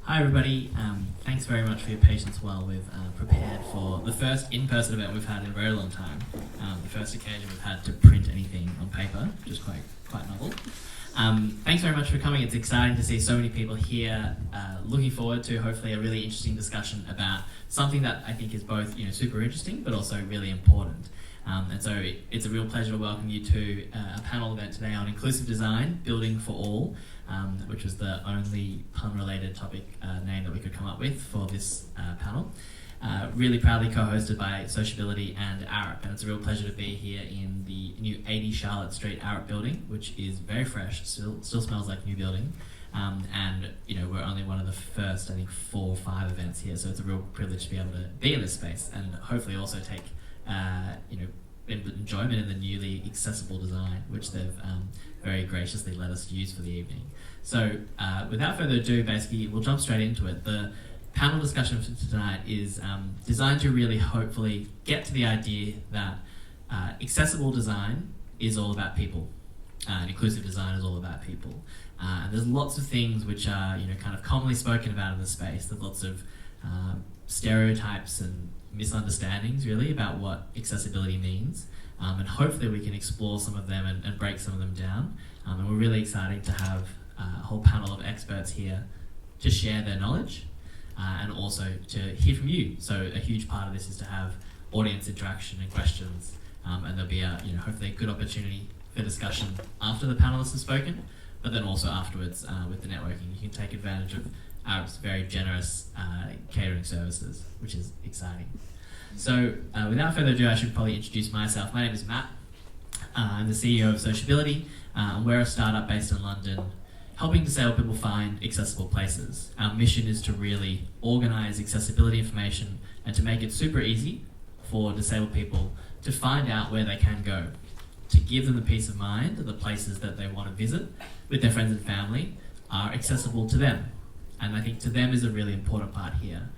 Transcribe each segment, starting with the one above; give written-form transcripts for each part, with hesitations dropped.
Hi everybody, thanks very much for your patience while we've prepared for the first in-person event we've had in a very long time. The first occasion we've had to print anything on paper, which is quite novel. Thanks very much for coming. It's exciting to see so many people here. Looking forward to hopefully a really interesting discussion about something that I think is both super interesting but also really important. And so it's a real pleasure to welcome you to a panel event today on inclusive design, building for all, which was the only pun-related topic name that we could come up with for this panel. Really proudly co-hosted by Sociability and Arup, and it's a real pleasure to be here in the new 80 Charlotte Street Arup building, which is very fresh, still smells like new building. And we're only one of the first, I think, 4 or 5 events here, so it's a real privilege to be able to be in this space and hopefully also take enjoyment in the newly accessible design, which they've very graciously let us use for the evening. So without further ado, basically, we'll jump straight into it. The panel discussion for tonight is designed to really hopefully get to the idea that accessible design is all about people. And inclusive design is all about people. And there's lots of things which are kind of commonly spoken about in the space. There's lots of stereotypes and misunderstandings really about what accessibility means, and hopefully we can explore some of them and break some of them down, and we're really excited to have a whole panel of experts here to share their knowledge and also to hear from you. So a huge part of this is to have audience interaction and questions, and there'll be a hopefully a good opportunity for discussion after the panelists have spoken, but then also afterwards with the networking. You can take advantage of Arup's very generous catering services, which is exciting. So without further ado, I should probably introduce myself. My name is Matt. I'm the CEO of Sociability, and we're a startup based in London, helping disabled people find accessible places. Our mission is to really organise accessibility information and to make it super easy for disabled people to find out where they can go, to give them the peace of mind that the places that they want to visit with their friends and family are accessible to them. And I think to them is a really important part here.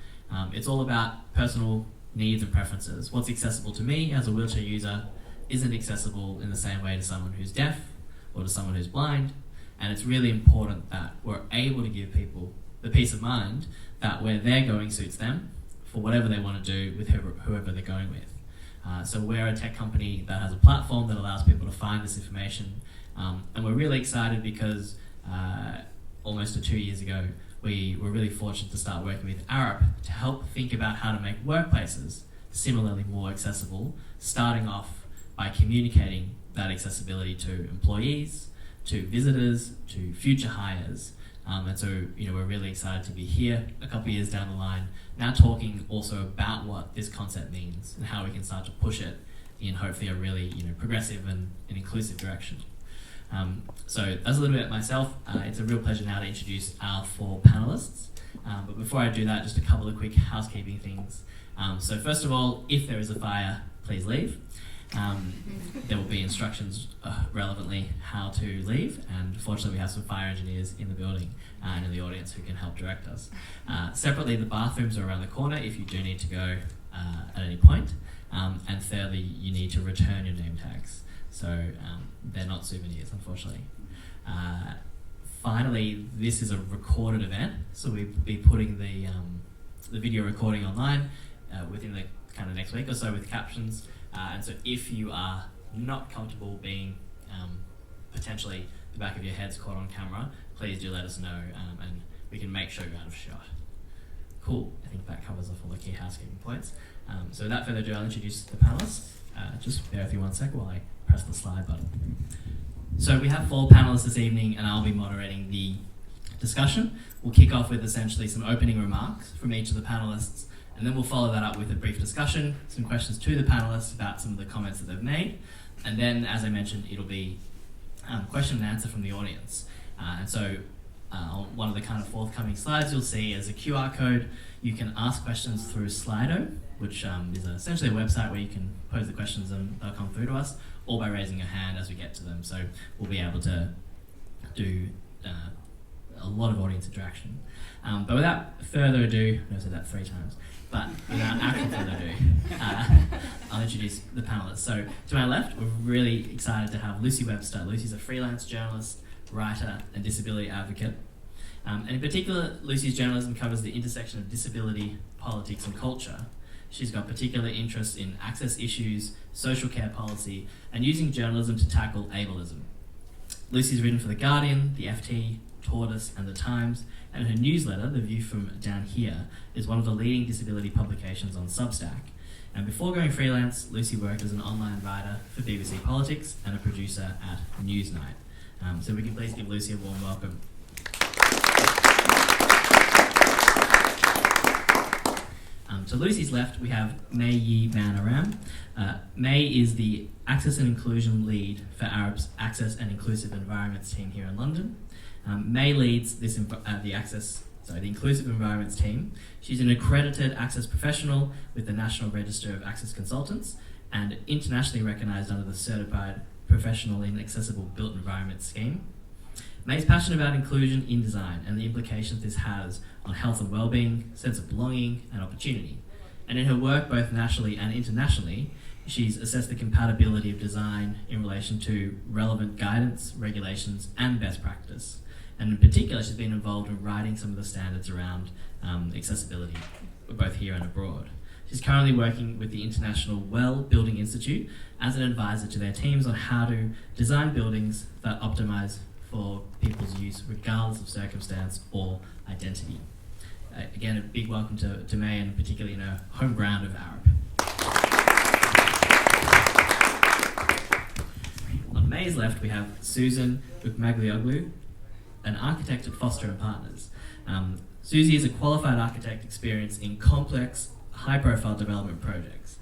It's all about personal needs and preferences. What's accessible to me as a wheelchair user isn't accessible in the same way to someone who's deaf or to someone who's blind. And it's really important that we're able to give people the peace of mind that where they're going suits them for whatever they want to do with whoever they're going with. So we're a tech company that has a platform that allows people to find this information. And we're really excited because almost 2 years ago, we were really fortunate to start working with Arup to help think about how to make workplaces similarly more accessible, starting off by communicating that accessibility to employees, to visitors, to future hires. And so, we're really excited to be here a couple of years down the line, now talking also about what this concept means and how we can start to push it in hopefully a really, progressive and inclusive direction. So that's a little bit about myself. It's a real pleasure now to introduce our 4 panelists. But before I do that, just a couple of quick housekeeping things. So first of all, if there is a fire, please leave. There will be instructions relevantly how to leave, and fortunately we have some fire engineers in the building and in the audience who can help direct us. Separately, the bathrooms are around the corner if you do need to go at any point. And thirdly, you need to return your name tags. So they're not souvenirs, unfortunately. Finally, this is a recorded event, so we'll be putting the video recording online within the kind of next week or so with captions. And so if you are not comfortable being potentially the back of your head's caught on camera, please do let us know, and we can make sure you're out of shot. Cool, I think that covers off all the key housekeeping points. So without further ado, I'll introduce the panelists. Just bear with me 1 sec while I press the slide button. So we have 4 panelists this evening, and I'll be moderating the discussion. We'll kick off with essentially some opening remarks from each of the panelists, and then we'll follow that up with a brief discussion, some questions to the panelists about some of the comments that they've made, and then, as I mentioned, it'll be question and answer from the audience. And so on one of the kind of forthcoming slides you'll see as a QR code, you can ask questions through Slido, which is essentially a website where you can pose the questions and they'll come through to us, or by raising your hand as we get to them. So we'll be able to do a lot of audience interaction. But without further ado, I said that 3 times, but without actual further ado, I'll introduce the panelists. So to my left, we're really excited to have Lucy Webster. Lucy's a freelance journalist, writer, and disability advocate. And in particular, Lucy's journalism covers the intersection of disability, politics and culture. She's got particular interest in access issues, social care policy, and using journalism to tackle ableism. Lucy's written for The Guardian, The FT, Tortoise and The Times, and her newsletter, The View from Down Here, is one of the leading disability publications on Substack. And before going freelance, Lucy worked as an online writer for BBC Politics and a producer at Newsnight. So we can please give Lucy a warm welcome. To Lucy's left, we have May Yi Manaram. May is the Access and Inclusion Lead for Arup's Access and Inclusive Environments team here in London. May leads the Inclusive Environments team. She's an accredited access professional with the National Register of Access Consultants and internationally recognised under the Certified Professional in Accessible Built Environment scheme. May's passionate about inclusion in design and the implications this has on health and well-being, sense of belonging and opportunity. And in her work, both nationally and internationally, she's assessed the compatibility of design in relation to relevant guidance, regulations and best practice. And in particular, she's been involved in writing some of the standards around accessibility, both here and abroad. She's currently working with the International Well Building Institute as an advisor to their teams on how to design buildings that optimise for people's use regardless of circumstance or identity. Again, a big welcome to May and particularly in her home ground of Arup. On May's left, we have Susan Ukmaglioglu, an architect at Foster & Partners. Susie is a qualified architect experienced in complex, high-profile development projects.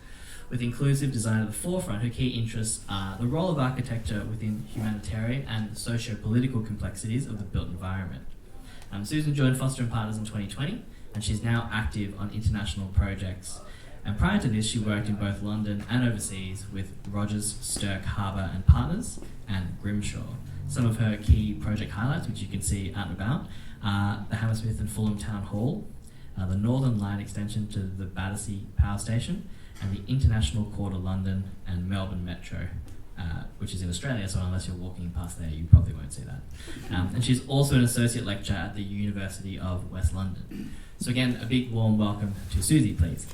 With inclusive design at the forefront, her key interests are the role of architecture within humanitarian and socio-political complexities of the built environment. Susan joined Foster & Partners in 2020, and she's now active on international projects. And prior to this, she worked in both London and overseas with Rogers, Stirk, Harbour and Partners and Grimshaw. Some of her key project highlights, which you can see out and about, are the Hammersmith and Fulham Town Hall, the Northern Line extension to the Battersea Power Station, and the International Quarter London and Melbourne Metro, which is in Australia, so unless you're walking past there, you probably won't see that. And she's also an associate lecturer at the University of West London. So again, a big warm welcome to Susie, please.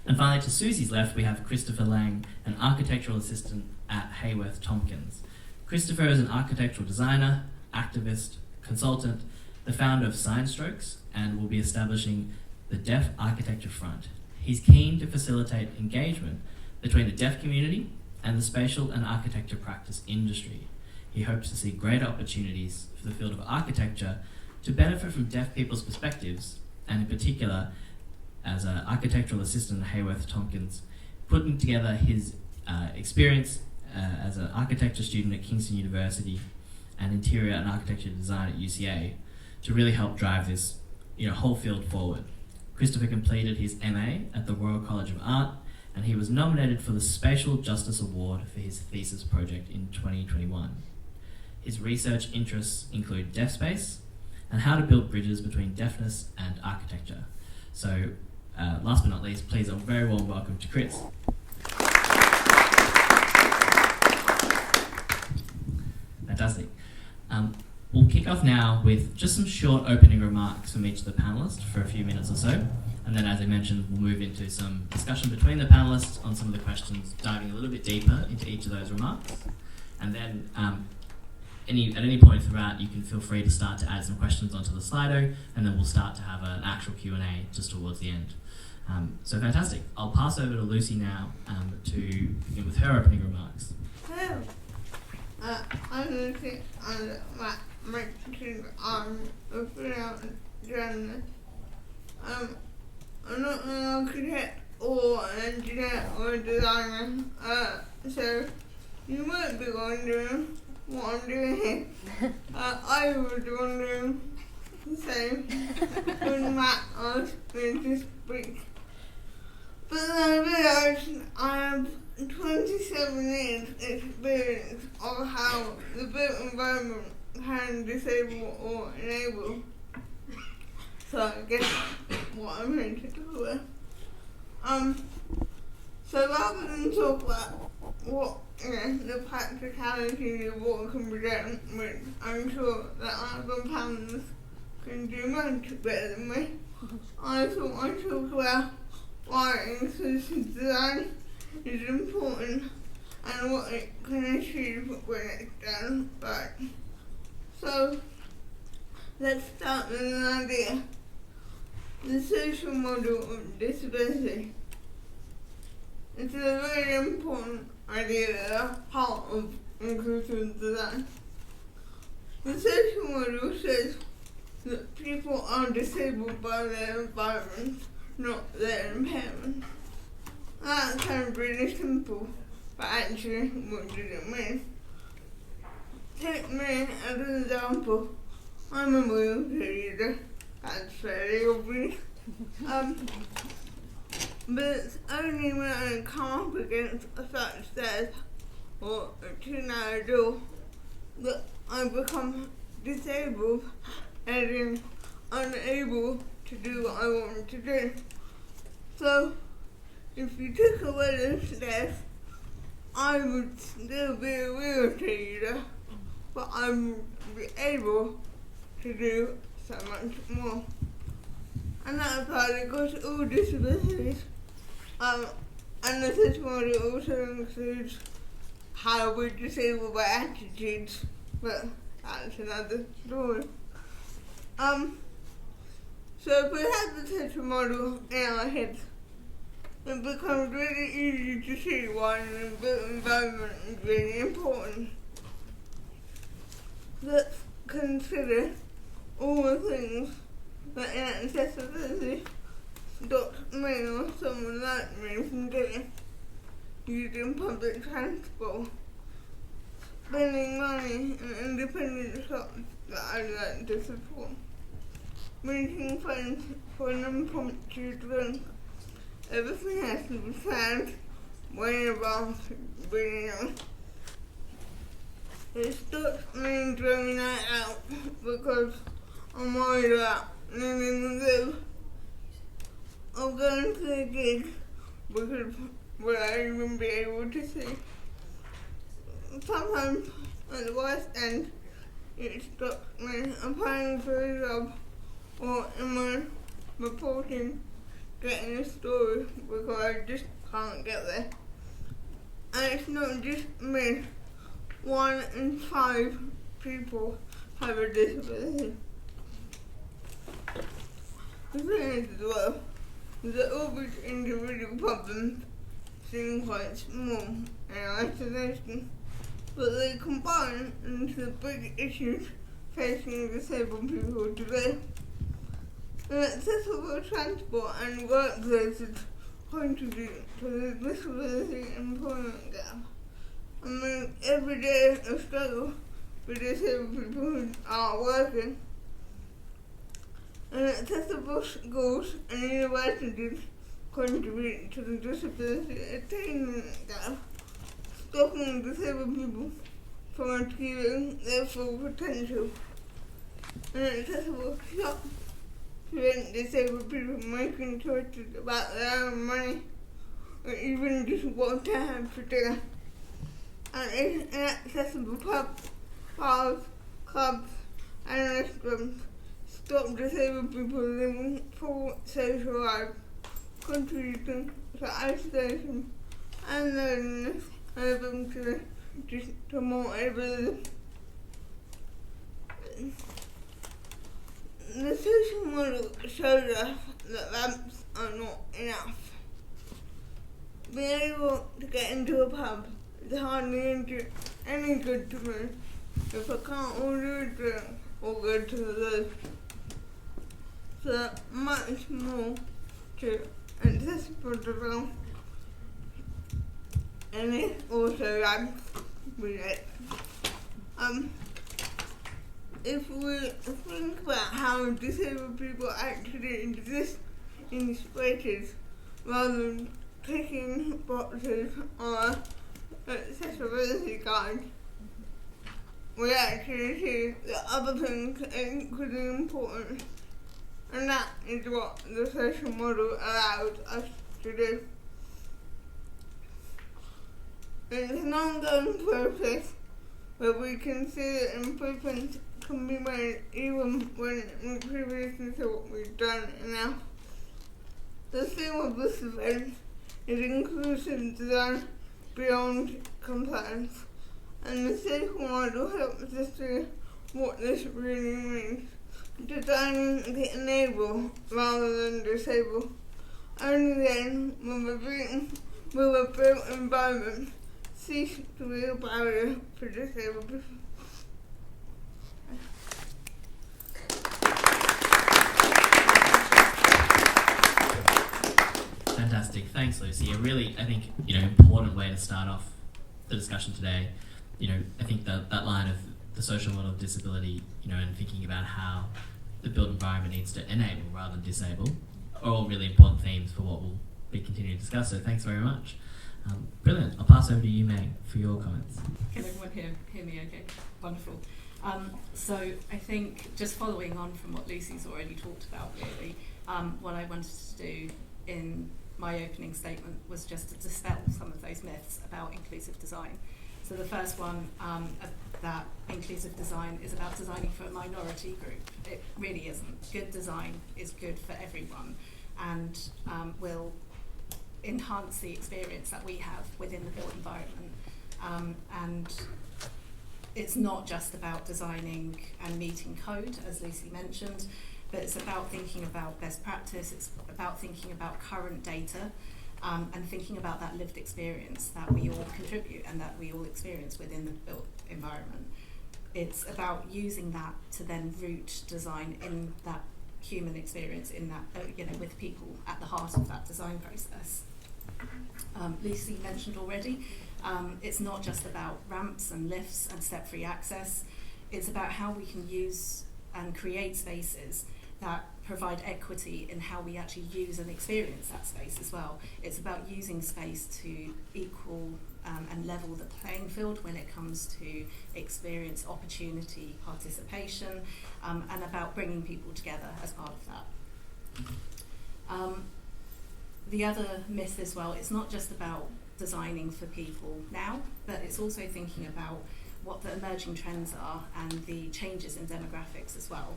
And finally, to Susie's left, we have Christopher Lang, an architectural assistant at Hayworth Tompkins. Christopher is an architectural designer, activist, consultant, the founder of Sign Strokes, and will be establishing the Deaf Architecture Front. He's keen to facilitate engagement between the deaf community and the spatial and architecture practice industry. He hopes to see greater opportunities for the field of architecture to benefit from deaf people's perspectives, and in particular, as an architectural assistant at Hayworth Tompkins, putting together his experience as an architecture student at Kingston University and interior and architecture design at UCA to really help drive this whole field forward. Christopher completed his MA at the Royal College of Art, and he was nominated for the Spatial Justice Award for his thesis project in 2021. His research interests include deaf space and how to build bridges between deafness and architecture. So, last but not least, please a very warm welcome to Chris. Fantastic. We'll kick off now with just some short opening remarks from each of the panellists for a few minutes or so. And then, as I mentioned, we'll move into some discussion between the panellists on some of the questions, diving a little bit deeper into each of those remarks. And then, at any point throughout, you can feel free to start to add some questions onto the Slido, and then we'll start to have an actual Q&A just towards the end. So fantastic. I'll pass over to Lucy now to begin with her opening remarks. Hello. I'm Lucy, and my teaching on a freelance journalist. I'm not an architect or an engineer or a designer, so you might be wondering what I'm doing here. I was wondering the same when Matt asked me to speak. But then I realised I have 27 years experience of how the built environment can disable or enable. So I guess what I'm here to talk about. So rather than talk about what the practicality of what can be done, which I'm sure that other panels can do much better than me, I thought I'd talk about why inclusive design is important and what it can achieve when it's done right. So let's start with an idea. The social model of disability. It's a very important idea at the heart of inclusive design. The social model says that people are disabled by their environment, not their impairment. That sounds really simple, but actually, what does it mean? Take me as an example. I'm a wheelchair user. That's fairly obvious. But it's only when I come up against a flight of stairs or a too narrow door that I become disabled and am unable to do what I want to do. So, if you took away the stairs, I would still be a wheelchair user, but I would be able to do so much more. And that applies across all disabilities. And the social model also includes how we're disabled by attitudes, but that's another story. So if we have the social model in our heads, it becomes really easy to see why the built environment is really important. Let's consider all the things that inaccessibility stops me or someone like me from doing. Using public transport, spending money in independent shops that I like to support, meeting friends for an impromptu drink. Everything has to be planned way above being on. It stops me enjoying night out because I'm worried about needing to do or going to a gig because will I even be able to see? Sometimes at the worst end it stops me applying for a job or in my reporting getting a story because I just can't get there. And it's not just me. 1 in 5 people have a disability. The thing is as well, that all these individual problems seem quite small in isolation, but they combine into the big issues facing disabled people today. Accessible transport and workplaces contribute to the disability employment gap. I mean, every day a struggle for disabled people who aren't working. And accessible schools and universities contribute to the disability attainment gap, stopping disabled people from achieving their full potential. And accessible shops prevent disabled people from making choices about their own money or even just what to have for dinner. And inaccessible pubs, bars, clubs and restaurants stop disabled people living full social lives, contributing to isolation and loneliness and eventually just to more ableism. The social model shows us that ramps are not enough. Being able to get into a pub is hardly any good to me if I can't order a drink or go to the loo. So much more to accessible design, and it also ramps with it. If we think about how disabled people actually exist in spaces rather than ticking boxes on an accessibility guide, we actually see that other things are equally important, and that is what the social model allows us to do. It's an ongoing process where we can see that improvements can be made even when we previously thought we'd done enough. The theme of this event is inclusive design beyond compliance, and the circle model helps us see what this really means. Designing to enable rather than disable. Only then will a built environment cease to be a barrier for disabled people. Fantastic, thanks Lucy. A really, I think, important way to start off the discussion today. I think that line of the social model of disability, and thinking about how the built environment needs to enable rather than disable, are all really important themes for what we'll be continuing to discuss. So thanks very much. Brilliant. I'll pass over to you, May, for your comments. Can everyone hear me okay? Wonderful. So I think just following on from what Lucy's already talked about, really, what I wanted to do in my opening statement was just to dispel some of those myths about inclusive design. So the first one, that inclusive design is about designing for a minority group. It really isn't. Good design is good for everyone and will enhance the experience that we have within the built environment. And it's not just about designing and meeting code, as Lucy mentioned, but it's about thinking about best practice, it's about thinking about current data, and thinking about that lived experience that we all contribute and that we all experience within the built environment. It's about using that to then root design in that human experience, in that, with people at the heart of that design process. Lucy mentioned already, it's not just about ramps and lifts and step-free access. It's about how we can use and create spaces that provide equity in how we actually use and experience that space as well. It's about using space to equal and level the playing field when it comes to experience, opportunity, participation, and about bringing people together as part of that. The other myth as well, it's not just about designing for people now, but it's also thinking about what the emerging trends are and the changes in demographics as well.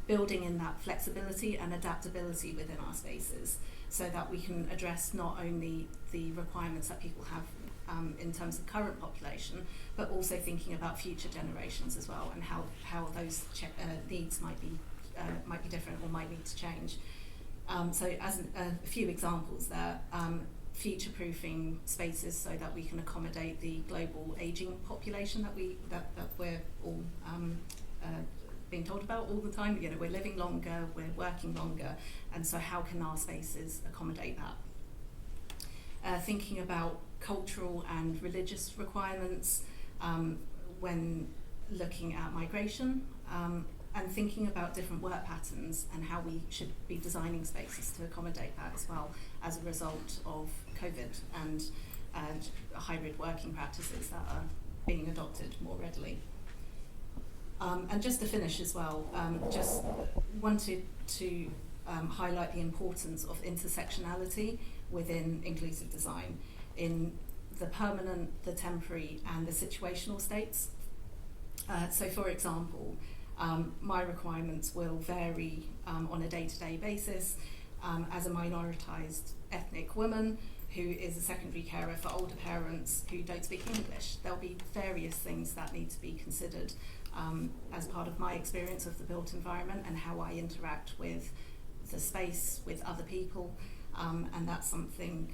Building in that flexibility and adaptability within our spaces so that we can address not only the requirements that people have in terms of current population, but also thinking about future generations as well and how those needs might be different or might need to change. So as a few examples there, future-proofing spaces so that we can accommodate the global ageing population that we're all being told about all the time. We're living longer, we're working longer, and so how can our spaces accommodate that? Thinking about cultural and religious requirements when looking at migration, and thinking about different work patterns and how we should be designing spaces to accommodate that as well as a result of COVID and hybrid working practices that are being adopted more readily. And just to finish as well, just wanted to highlight the importance of intersectionality within inclusive design in the permanent, the temporary, and the situational states. So for example, my requirements will vary on a day-to-day basis. As a minoritized ethnic woman who is a secondary carer for older parents who don't speak English, there'll be various things that need to be considered as part of my experience of the built environment and how I interact with the space, with other people, and that's something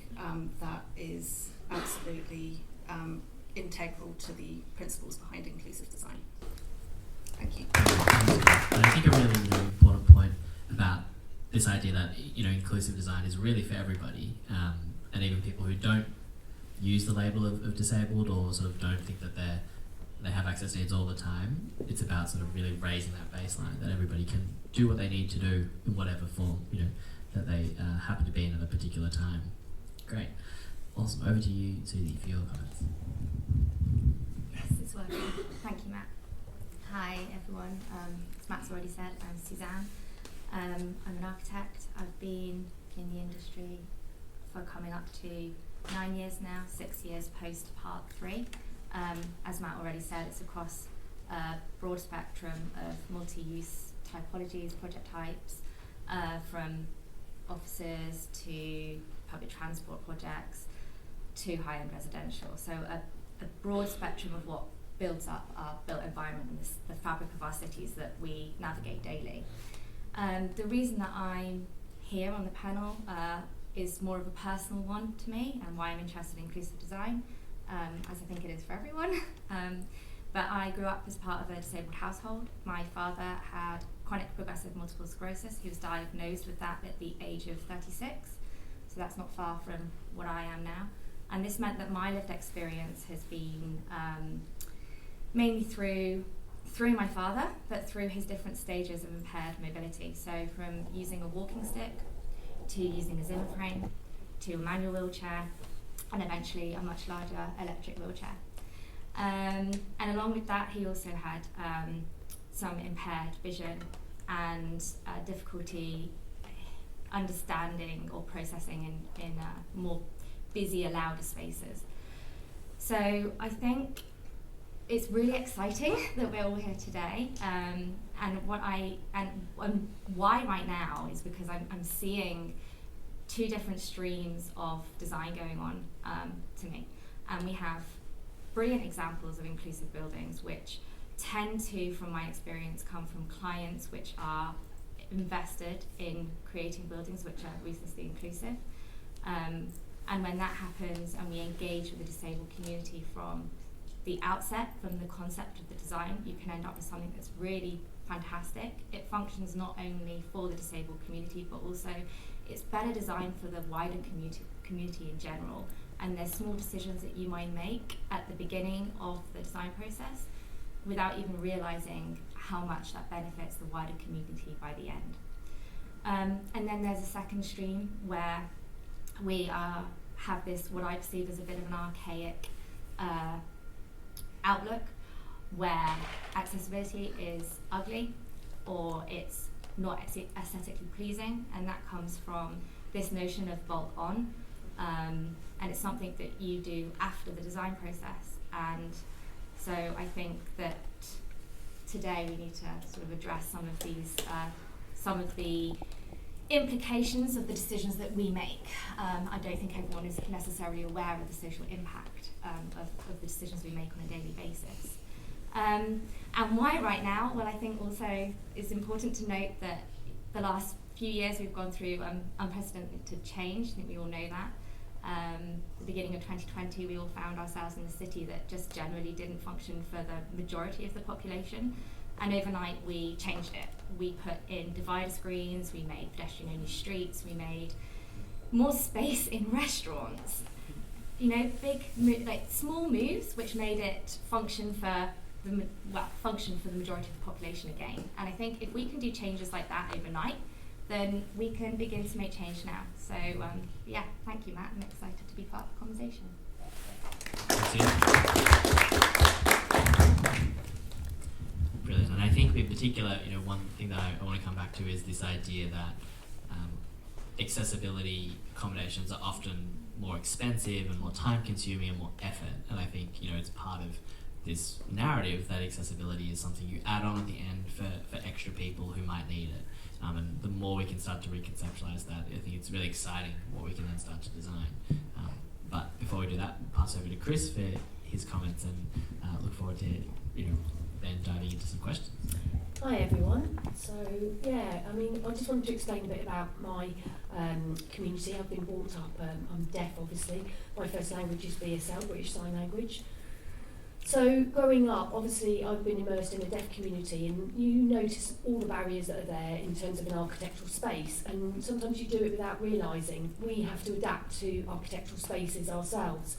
that is absolutely integral to the principles behind inclusive design. Thank you. And I think a really, really important point about this idea that inclusive design is really for everybody, and even people who don't use the label of disabled or sort of don't think that they have access needs all the time. It's about sort of really raising that baseline that everybody can do what they need to do in whatever form that they happen to be in at a particular time. Great. Awesome. Over to you, Susie, for your comments. Yes, it's working. Thank you, Matt. Hi, everyone. As Matt's already said, I'm Suzanne. I'm an architect. I've been in the industry for coming up to 9 years now, 6 years post part 3. As Matt already said, it's across a broad spectrum of multi-use typologies, project types, from offices to public transport projects to high-end residential. So a broad spectrum of what builds up our built environment and the fabric of our cities that we navigate daily. The reason that I'm here on the panel is more of a personal one to me, and why I'm interested in inclusive design, as I think it is for everyone. But I grew up as part of a disabled household. My father had chronic progressive multiple sclerosis. He was diagnosed with that at the age of 36, so that's not far from what I am now. And this meant that my lived experience has been mainly through my father, but through his different stages of impaired mobility. So from using a walking stick, to using a Zimmer frame, to a manual wheelchair, and eventually a much larger electric wheelchair. And along with that, he also had some impaired vision and difficulty understanding or processing in more busier, louder spaces. So I think it's really exciting that we're all here today, and why right now is because I'm seeing two different streams of design going on to me, and we have brilliant examples of inclusive buildings which tend to, from my experience, come from clients which are invested in creating buildings which are ruthlessly inclusive, and when that happens and we engage with the disabled community from the outset, from the concept of the design, you can end up with something that's really fantastic. It functions not only for the disabled community, but also it's better designed for the wider community in general. And there's small decisions that you might make at the beginning of the design process without even realizing how much that benefits the wider community by the end. And then there's a second stream where we have this, what I perceive as a bit of an archaic outlook, where accessibility is ugly or it's not aesthetically pleasing, and that comes from this notion of bolt on, and it's something that you do after the design process. And so I think that today we need to sort of address some of the implications of the decisions that we make. I don't think everyone is necessarily aware of the social impact of the decisions we make on a daily basis. And why right now? Well, I think also it's important to note that the last few years we've gone through unprecedented change. I think we all know that. The beginning of 2020, we all found ourselves in a city that just generally didn't function for the majority of the population. And overnight we changed it. We put in divider screens, we made pedestrian-only streets, we made more space in restaurants. You know, small moves which made it function for the majority of the population again. And I think if we can do changes like that overnight, then we can begin to make change now. So yeah, thank you, Matt. I'm excited to be part of the conversation. Brilliant. And I think in particular, one thing that I want to come back to is this idea that accessibility accommodations are often more expensive and more time consuming and more effort. And I think, it's part of this narrative that accessibility is something you add on at the end for extra people who might need it. And the more we can start to reconceptualize that, I think it's really exciting what we can then start to design. But before we do that, we'll pass over to Chris for his comments, and look forward to then diving into some questions. Hi everyone. So I just wanted to explain a bit about my community. I've been brought up, I'm deaf obviously. My first language is BSL, British Sign Language. So growing up, obviously I've been immersed in a deaf community, and you notice all the barriers that are there in terms of an architectural space, and sometimes you do it without realising. We have to adapt to architectural spaces ourselves.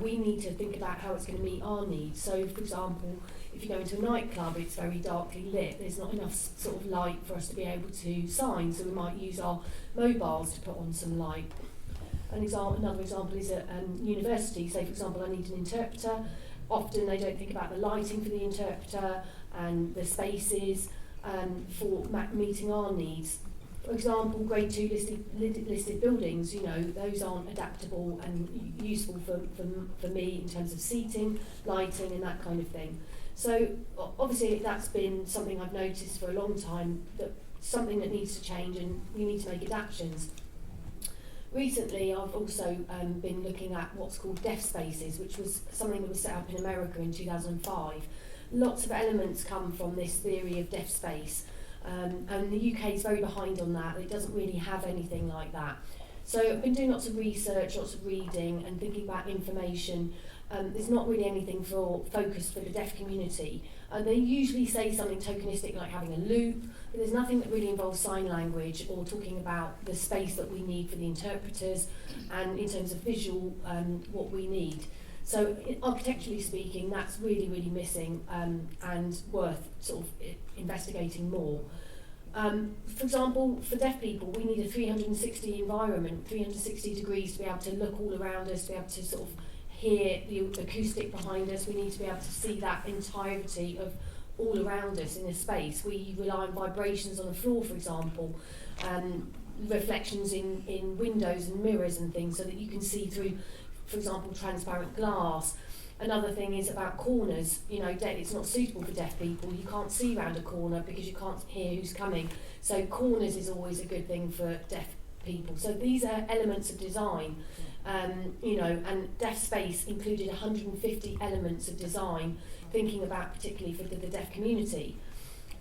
We need to think about how it's going to meet our needs. So for example, if you go into a nightclub, it's very darkly lit, there's not enough sort of light for us to be able to sign, so we might use our mobiles to put on some light. Another example is at university. Say for example, I need an interpreter. Often they don't think about the lighting for the interpreter and the spaces for meeting our needs. For example, grade 2 listed buildings, those aren't adaptable and useful for me in terms of seating, lighting and that kind of thing. So obviously that's been something I've noticed for a long time, that something that needs to change and we need to make adaptations. Recently I've also been looking at what's called deaf spaces, which was something that was set up in America in 2005. Lots of elements come from this theory of deaf space. And the UK is very behind on that. It doesn't really have anything like that. So I've been doing lots of research, lots of reading and thinking about information. There's not really anything focused for the deaf community. They usually say something tokenistic like having a loop, but there's nothing that really involves sign language or talking about the space that we need for the interpreters and in terms of visual, what we need. So architecturally speaking, that's really, really missing and worth sort of investigating more. For example, for deaf people, we need a 360 environment, 360 degrees to be able to look all around us, to be able to sort of hear the acoustic behind us. We need to be able to see that entirety of all around us in a space. We rely on vibrations on the floor, for example, reflections in windows and mirrors and things so that you can see through, for example, transparent glass. Another thing is about corners. It's not suitable for deaf people. You can't see around a corner because you can't hear who's coming. So corners is always a good thing for deaf people. So these are elements of design, and deaf space included 150 elements of design, thinking about particularly for the deaf community.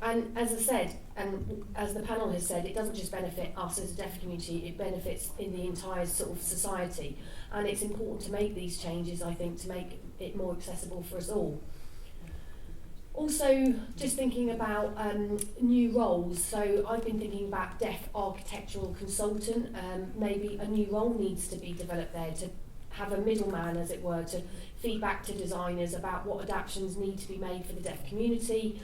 And as I said, and as the panel has said, it doesn't just benefit us as a deaf community, it benefits in the entire sort of society. And it's important to make these changes, I think, to make it more accessible for us all. Also, just thinking about new roles. So I've been thinking about deaf architectural consultant. Maybe a new role needs to be developed there to have a middleman, as it were, to feed back to designers about what adaptations need to be made for the deaf community.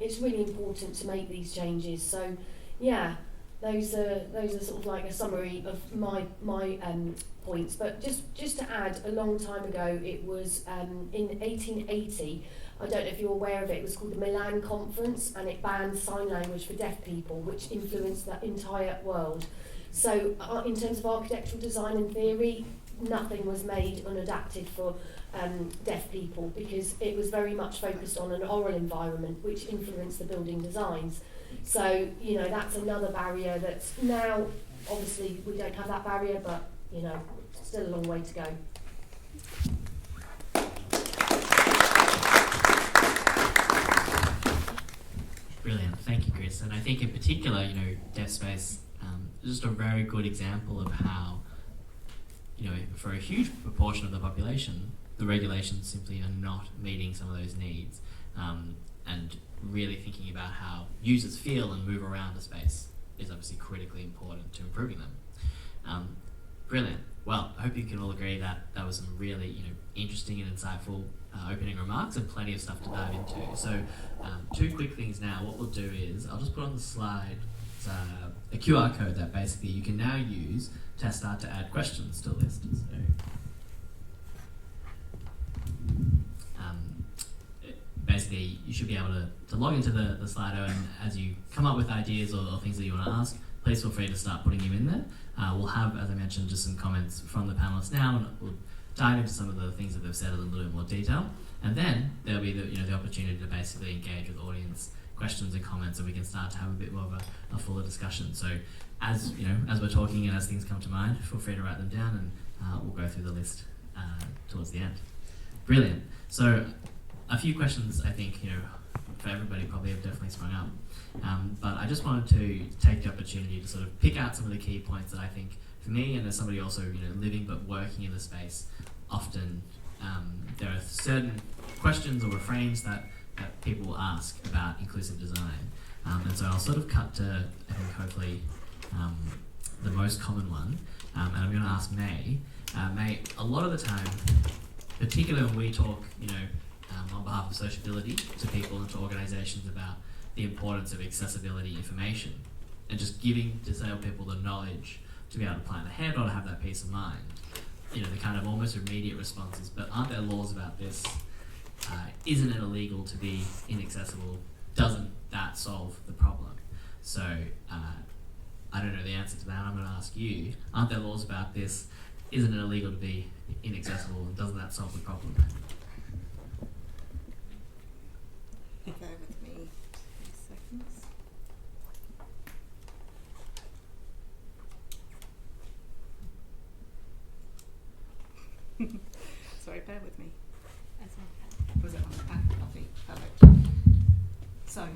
It's really important to make these changes. So, yeah, those are sort of like a summary of my points. But just to add, a long time ago, it was in 1880. I don't know if you're aware of it. It was called the Milan Conference, and it banned sign language for deaf people, which influenced the entire world. So, in terms of architectural design and theory, nothing was made unadapted for deaf people because it was very much focused on an oral environment which influenced the building designs. So, that's another barrier that's now, obviously, we don't have that barrier, but, still a long way to go. Brilliant, thank you, Chris. And I think in particular, deaf space is just a very good example of how, for a huge proportion of the population, the regulations simply are not meeting some of those needs, and really thinking about how users feel and move around a space is obviously critically important to improving them. Brilliant. Well, I hope you can all agree that that was some really interesting and insightful opening remarks and plenty of stuff to dive into. So 2 quick things now. What we'll do is I'll just put on the slide a QR code that basically you can now use to start to add questions to the list. So, basically, you should be able to log into the Slido, and as you come up with ideas or things that you want to ask, please feel free to start putting them in there. We'll have, as I mentioned, just some comments from the panelists now, and we'll dive into some of the things that they've said in a little bit more detail. And then there'll be the opportunity to basically engage with audience questions and comments, and we can start to have a bit more of a fuller discussion. So as we're talking and as things come to mind, feel free to write them down, and we'll go through the list towards the end. Brilliant. So a few questions, I think, for everybody probably have definitely sprung up. But I just wanted to take the opportunity to sort of pick out some of the key points that I think, for me, and as somebody also, living but working in the space, often there are certain questions or refrains that people ask about inclusive design. And so I'll sort of cut to, I think, hopefully, the most common one. And I'm going to ask May. May, a lot of the time, particularly when we talk, on behalf of Sociability to people and to organisations about the importance of accessibility information and just giving disabled people the knowledge to be able to plan ahead or to have that peace of mind. The kind of almost immediate responses, but aren't there laws about this? Isn't it illegal to be inaccessible? Doesn't that solve the problem? So I don't know the answer to that. I'm going to ask you, aren't there laws about this? Isn't it illegal to be inaccessible? And doesn't that solve the problem? Bear with me 2 seconds. Sorry, bear with me. Was it on? Lovely, perfect. So,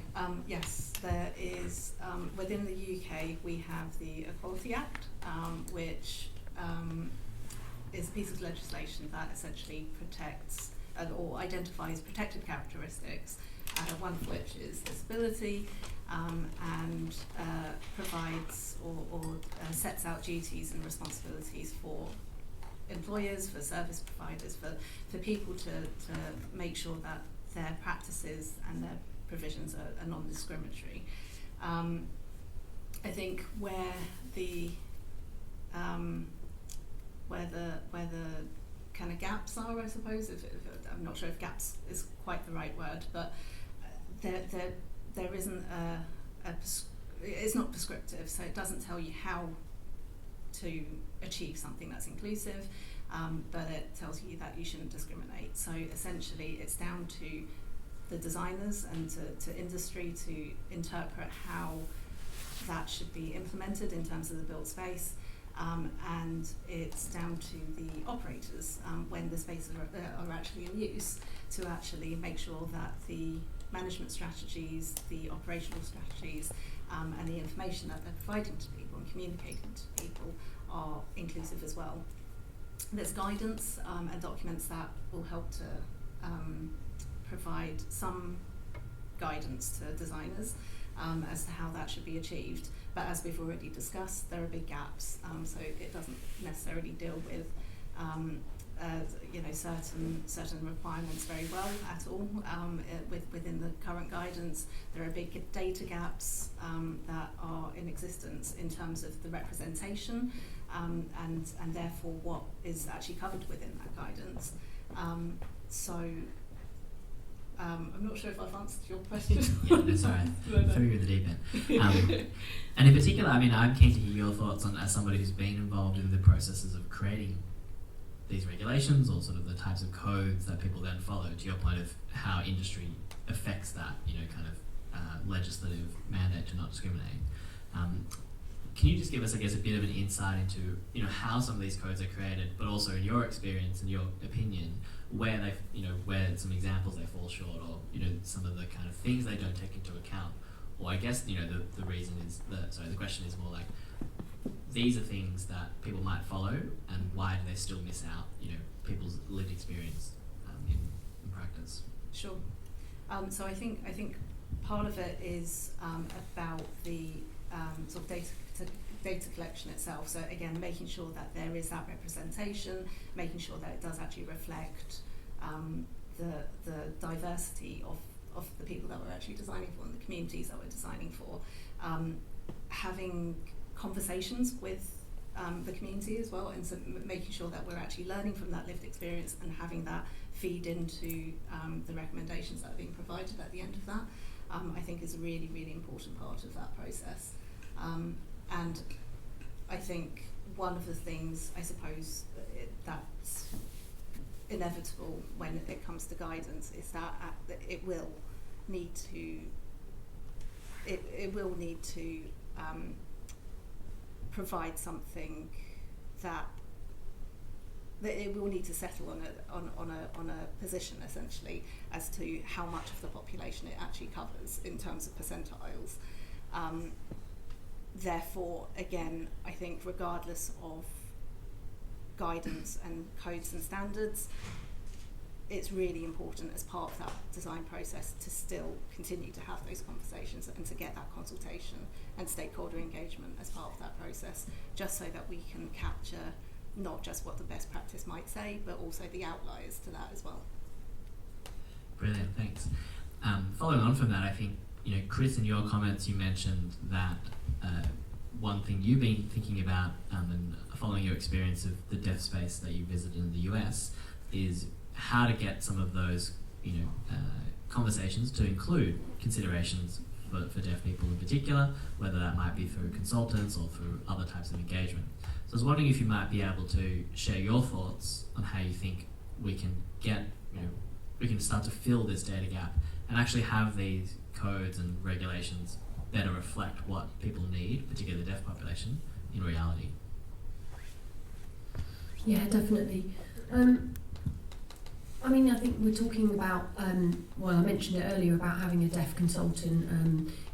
yes, there is, within the UK, we have the Equality Act, which is a piece of legislation that essentially protects or identifies protected characteristics, one of which is disability, and provides or sets out duties and responsibilities for employers, for service providers, for people to make sure that their practices and their provisions are non-discriminatory. I think where the kind of gaps are, I suppose, if I'm not sure if gaps is quite the right word, but there isn't it's not prescriptive, so it doesn't tell you how to achieve something that's inclusive, but it tells you that you shouldn't discriminate. So essentially it's down to the designers and to industry to interpret how that should be implemented in terms of the built space, and it's down to the operators when the spaces are actually in use to actually make sure that the management strategies, the operational strategies, and the information that they're providing to people and communicating to people are inclusive as well. There's guidance and documents that will help to provide some guidance to designers as to how that should be achieved. But as we've already discussed, there are big gaps, so it doesn't necessarily deal with certain requirements very well at all. Within the current guidance, there are big data gaps that are in existence in terms of the representation and therefore what is actually covered within that guidance. I'm not sure if I've answered your question. Yeah, that's all right. Throw you in the deep end. And in particular, I mean, I'm keen to hear your thoughts on, as somebody who's been involved in the processes of creating these regulations or sort of the types of codes that people then follow, to your point of how industry affects that, kind of legislative mandate to not discriminate. Can you just give us, I guess, a bit of an insight into, how some of these codes are created, but also in your experience and your opinion, where they, where some examples they fall short, or some of the kind of things they don't take into account, or I guess the reason is the question is more like, these are things that people might follow, and why do they still miss out, people's lived experience in practice? Sure. So I think part of it is about the sort of data collection itself. So again, making sure that there is that representation, making sure that it does actually reflect the diversity of the people that we're actually designing for and the communities that we're designing for. Having conversations with the community as well, and so making sure that we're actually learning from that lived experience and having that feed into the recommendations that are being provided at the end of that, I think is a really, really important part of that process. And I think one of the things, I suppose, that's inevitable when it comes to guidance is that it will need to provide something that it will need to settle on a position essentially as to how much of the population it actually covers in terms of percentiles. Therefore, again, I think regardless of guidance and codes and standards, it's really important as part of that design process to still continue to have those conversations and to get that consultation and stakeholder engagement as part of that process, just so that we can capture not just what the best practice might say, but also the outliers to that as well. Brilliant, thanks. Following on from that, I think, Chris, in your comments you mentioned that one thing you've been thinking about and following your experience of the deaf space that you visited in the US is how to get some of those conversations to include considerations for deaf people in particular, whether that might be through consultants or through other types of engagement. So I was wondering if you might be able to share your thoughts on how you think we can we can start to fill this data gap and actually have these codes and regulations better reflect what people need, particularly the deaf population, in reality. Yeah, definitely. I mean, I think we're talking about, well, I mentioned it earlier about having a deaf consultant,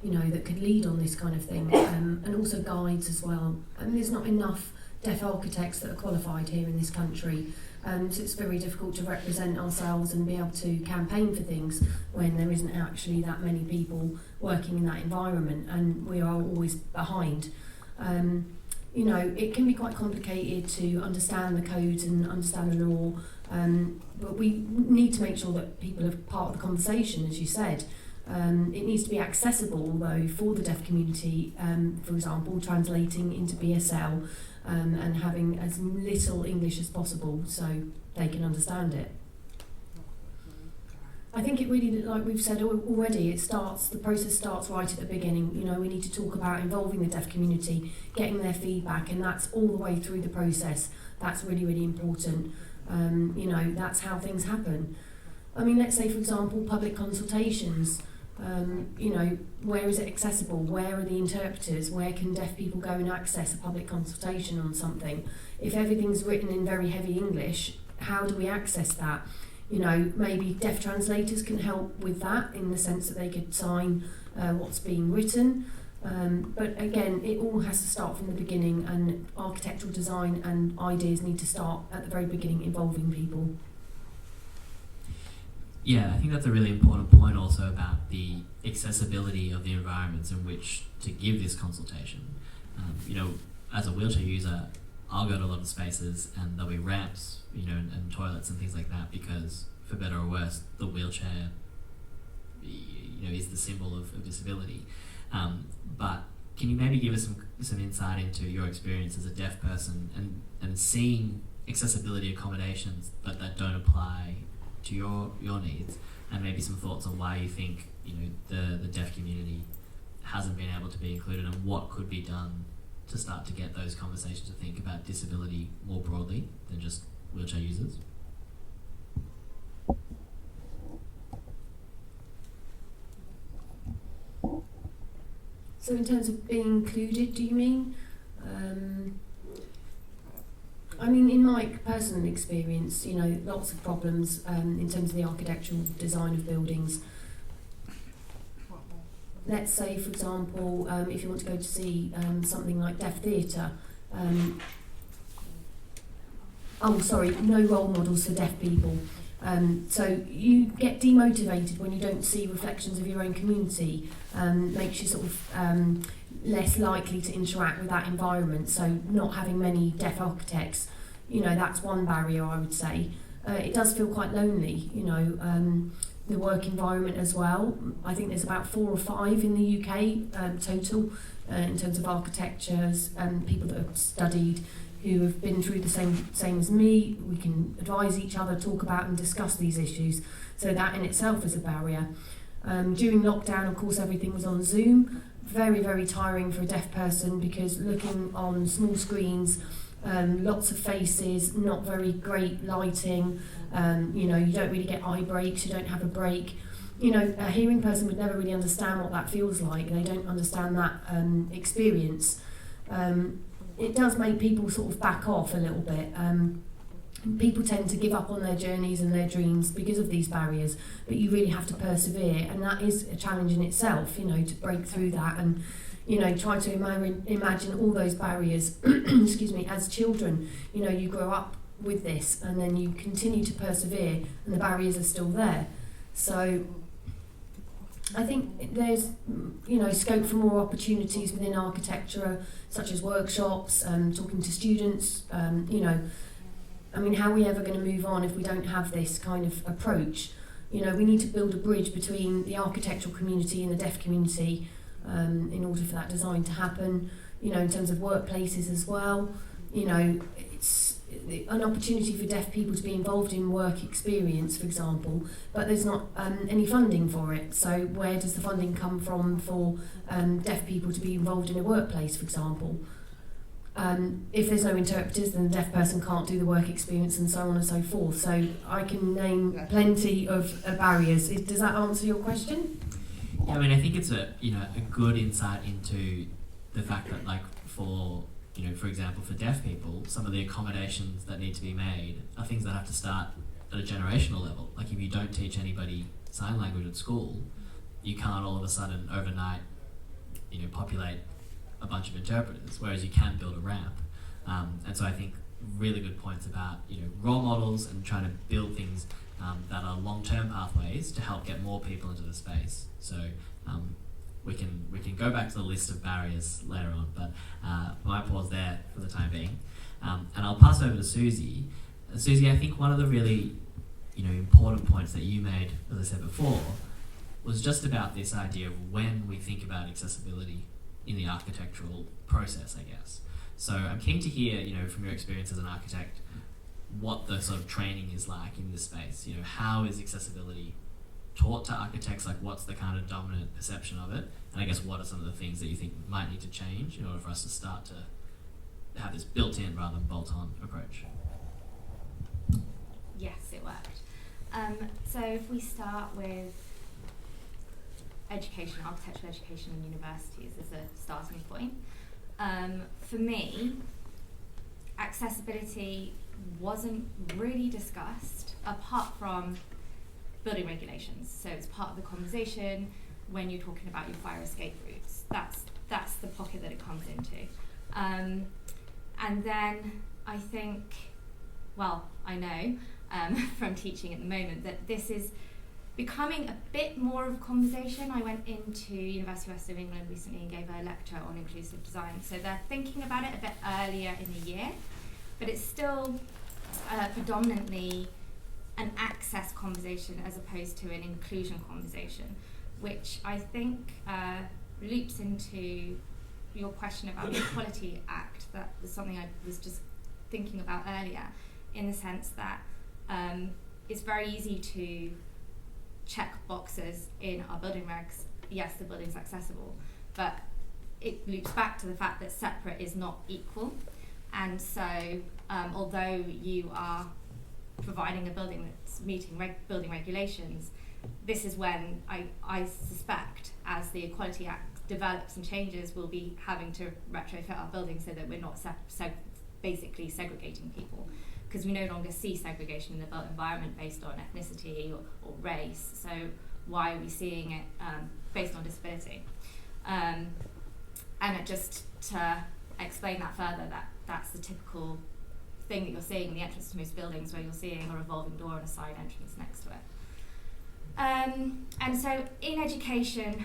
that could lead on this kind of thing, and also guides as well. I mean, there's not enough deaf architects that are qualified here in this country, so it's very difficult to represent ourselves and be able to campaign for things when there isn't actually that many people working in that environment, and we are always behind. It can be quite complicated to understand the codes and understand the law, but we need to make sure that people are part of the conversation, as you said. It needs to be accessible, though, for the deaf community, for example, translating into BSL and having as little English as possible so they can understand it. I think it really, like we've said already, the process starts right at the beginning. We need to talk about involving the deaf community, getting their feedback, and that's all the way through the process. That's really, really important. That's how things happen. I mean, let's say, for example, public consultations. Where is it accessible? Where are the interpreters? Where can deaf people go and access a public consultation on something? If everything's written in very heavy English, how do we access that? Maybe deaf translators can help with that in the sense that they could sign what's being written. But again, it all has to start from the beginning, and architectural design and ideas need to start at the very beginning, involving people. Yeah, I think that's a really important point also about the accessibility of the environments in which to give this consultation. As a wheelchair user, I'll go to a lot of spaces and there'll be ramps, and toilets and things like that, because for better or worse, the wheelchair, is the symbol of disability. But can you maybe give us some insight into your experience as a deaf person and seeing accessibility accommodations that don't apply to your needs, and maybe some thoughts on why you think the deaf community hasn't been able to be included, and what could be done to start to get those conversations to think about disability more broadly than just wheelchair users? So in terms of being included, do you mean? In my personal experience, lots of problems in terms of the architectural design of buildings. Let's say, for example, if you want to go to see something like deaf theatre, no role models for deaf people. So you get demotivated when you don't see reflections of your own community, makes you sort of less likely to interact with that environment. So not having many deaf architects, that's one barrier, I would say. It does feel quite lonely, the work environment as well. I think there's about 4 or 5 in the UK total in terms of architectures and people that have studied, who have been through the same as me. We can advise each other, talk about and discuss these issues. So that in itself is a barrier. During lockdown, of course, everything was on Zoom. Very, very tiring for a deaf person, because looking on small screens, lots of faces, not very great lighting, you don't really get eye breaks, you don't have a break. A hearing person would never really understand what that feels like. They don't understand that experience. It does make people sort of back off a little bit. People tend to give up on their journeys and their dreams because of these barriers, but you really have to persevere, and that is a challenge in itself, to break through that and try to imagine all those barriers excuse me, as children. You grow up with this and then you continue to persevere and the barriers are still there. So I think there's scope for more opportunities within architecture, such as workshops, talking to students. How are we ever going to move on if we don't have this kind of approach? We need to build a bridge between the architectural community and the deaf community in order for that design to happen. In terms of workplaces as well, an opportunity for deaf people to be involved in work experience, for example, but there's not any funding for it. So where does the funding come from for deaf people to be involved in a workplace, for example? If there's no interpreters, then the deaf person can't do the work experience, and so on and so forth. So I can name plenty of barriers. Does that answer your question? Yeah, I mean, I think it's a good insight into the fact that, like, for example, for deaf people, some of the accommodations that need to be made are things that have to start at a generational level. Like, if you don't teach anybody sign language at school, you can't all of a sudden overnight, populate a bunch of interpreters, whereas you can build a ramp. And so I think really good points about role models and trying to build things that are long-term pathways to help get more people into the space. So we can go back to the list of barriers later on, but I might pause there for the time being, and I'll pass over to Susie. Susie, I think one of the really important points that you made, as I said before, was just about this idea of when we think about accessibility in the architectural process, I guess. So I'm keen to hear, from your experience as an architect, what the sort of training is like in this space. How is accessibility taught to architects? Like, what's the kind of dominant perception of it? And I guess what are some of the things that you think might need to change in order for us to start to have this built-in rather than bolt-on approach? Yes, it worked. So if we start with education, architectural education in universities as a starting point, for me, accessibility wasn't really discussed apart from building regulations. So it's part of the conversation when you're talking about your fire escape routes. That's the pocket that it comes into. And then I think, well, I know from teaching at the moment that this is becoming a bit more of a conversation. I went into University of West of England recently and gave a lecture on inclusive design. So they're thinking about it a bit earlier in the year, but it's still predominantly an access conversation as opposed to an inclusion conversation, which I think loops into your question about the Equality Act. That was something I was just thinking about earlier, in the sense that it's very easy to check boxes in our building regs. Yes, the building's accessible, but it loops back to the fact that separate is not equal. And so although you are providing a building that's meeting building regulations, this is when I suspect, as the Equality Act develops and changes, we'll be having to retrofit our buildings so that we're not basically segregating people, because we no longer see segregation in the built environment based on ethnicity or race. So why are we seeing it based on disability? And just to explain that further, that's the typical thing that you're seeing in the entrance to most buildings, where you're seeing a revolving door and a side entrance next to it. And so in education,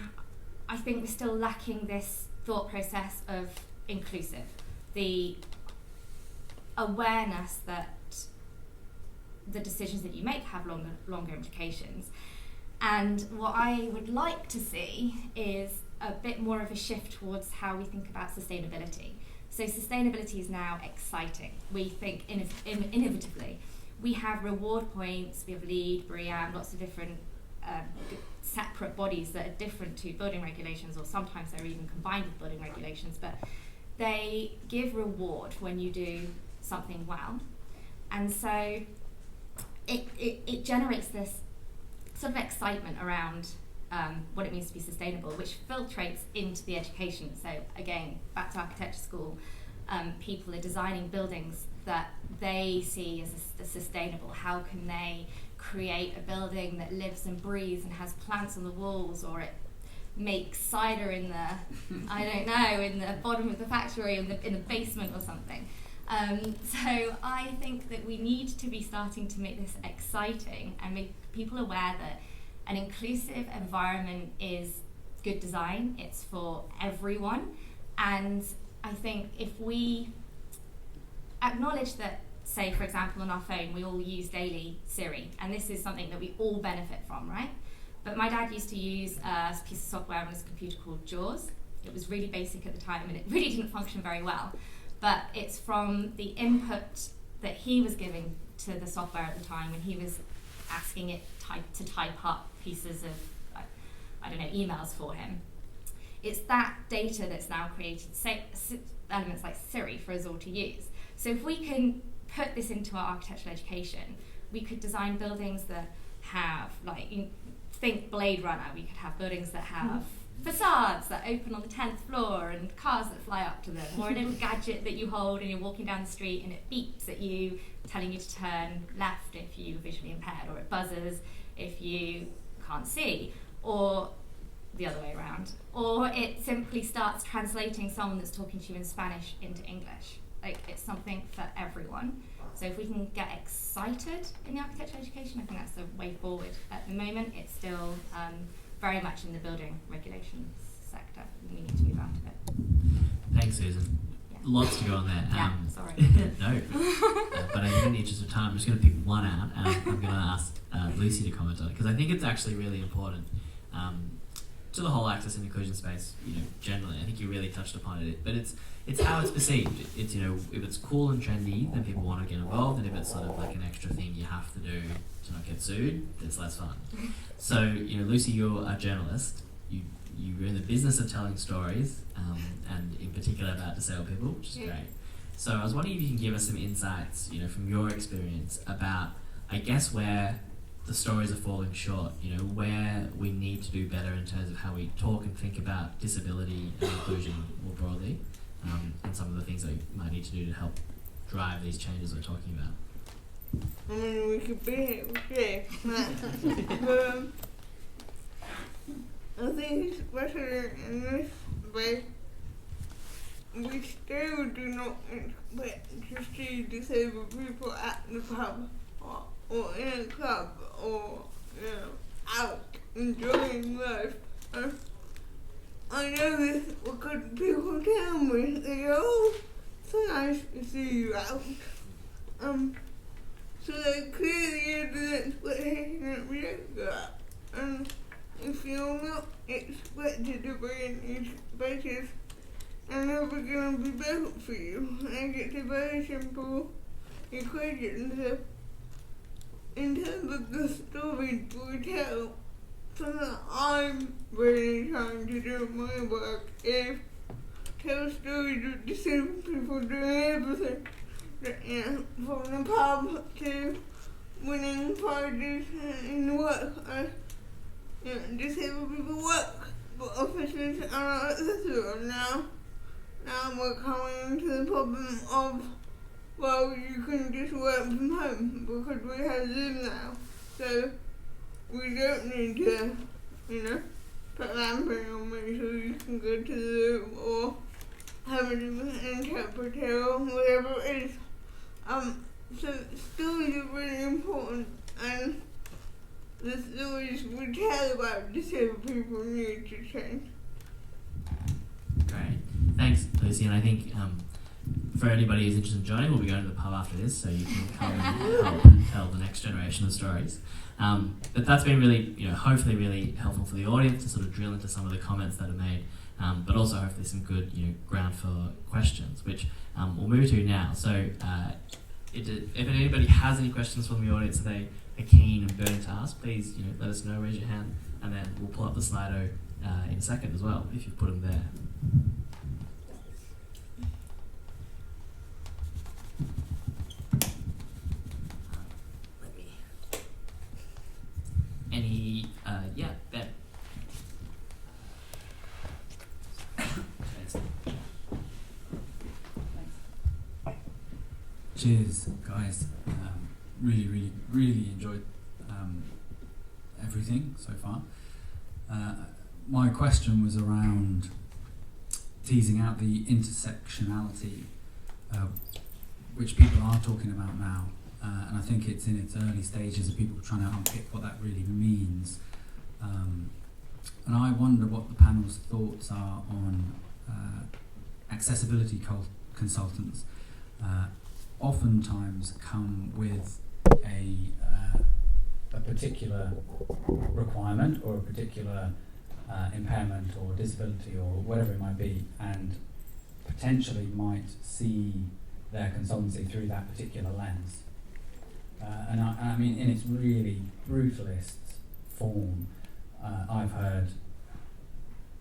I think we're still lacking this thought process of inclusive, the awareness that the decisions that you make have longer implications. And what I would like to see is a bit more of a shift towards how we think about sustainability. So sustainability is now exciting. We think innovatively. We have reward points, we have LEED, BREEAM, lots of different separate bodies that are different to building regulations, or sometimes they're even combined with building regulations, but they give reward when you do something well. And so it generates this sort of excitement around what it means to be sustainable, which filtrates into the education. So again, back to architecture school, people are designing buildings that they see as sustainable. How can they create a building that lives and breathes and has plants on the walls, or it makes cider in the, I don't know, in the bottom of the factory, in the basement or something. So I think that we need to be starting to make this exciting and make people aware that an inclusive environment is good design. It's for everyone. And I think if we acknowledge that, say, for example, on our phone, we all use daily Siri, and this is something that we all benefit from, right? But my dad used to use a piece of software on his computer called JAWS. It was really basic at the time, and it really didn't function very well. But it's from the input that he was giving to the software at the time when he was asking it to type up pieces of, I don't know, emails for him. It's that data that's now created elements like Siri for us all to use. So if we can put this into our architectural education, we could design buildings that have, like, think Blade Runner, we could have buildings that have facades that open on the 10th floor and cars that fly up to them, or a little gadget that you hold and you're walking down the street and it beeps at you, telling you to turn left if you're visually impaired, or it buzzes if you can't see, or the other way around, or it simply starts translating someone that's talking to you in Spanish into English. Like, it's something for everyone. So if we can get excited in the architectural education, I think that's the way forward. At the moment, it's still very much in the building regulations sector. We need to move out of it. Thanks, Susan. Yeah. Lots to go on there. Sorry. No, but I think in the interest of time, I'm just going to pick one out. I'm going to ask Lucy to comment on it, because I think it's actually really important to the whole access and inclusion space. Generally, I think you really touched upon it. But it's how it's perceived. It's if it's cool and trendy, then people want to get involved, and if it's sort of like an extra thing you have to do to not get sued, it's less fun. So Lucy, you're a journalist. You're in the business of telling stories, and in particular about disabled people, which is great. So I was wondering if you can give us some insights, from your experience about, I guess, where the stories are falling short, where we need to do better in terms of how we talk and think about disability and inclusion more broadly, and some of the things that we might need to do to help drive these changes we're talking about. I mean, we could be here, I think especially in this way, we still do not expect to see disabled people at the pub or in a club or out enjoying life. I know this because people tell me, they go, "Oh, so nice to see you out." So they clearly is an expectation that we don't go out. And if you're not expected to be in these spaces, they're never going to be built for you. And it's a very simple equation. So in terms of the stories we tell, something that I'm really trying to do in my work is tell stories of disabled people doing everything. From the pub to winning prizes in work. Disabled people work, but offices are not accessible now. Now we're coming to the problem of, well, you can just work from home because we have Zoom now. So we don't need to, put lamping on me so you can go to Zoom or have an interpreter or whatever it is. So stories are really important, and the stories we tell about disabled people need to change. Great. Thanks, Lucy. And I think for anybody who's interested in joining, we'll be going to the pub after this, so you can come and help tell the next generation of stories. But that's been really, hopefully really helpful for the audience to sort of drill into some of the comments that are made, but also hopefully some good, ground for questions, which we'll move to now. So if anybody has any questions from the audience that they are keen and burning to ask, please, let us know, raise your hand, and then we'll pull up the Slido in a second as well, if you've put them there. Any, Ben. Cheers, guys. Really enjoyed everything so far. My question was around teasing out the intersectionality, which people are talking about now. And I think it's in its early stages of people trying to unpick what that really means. And I wonder what the panel's thoughts are on accessibility consultants. Oftentimes come with a particular requirement or a particular impairment or disability or whatever it might be, and potentially might see their consultancy through that particular lens. And I mean, in its really brutalist form, I've heard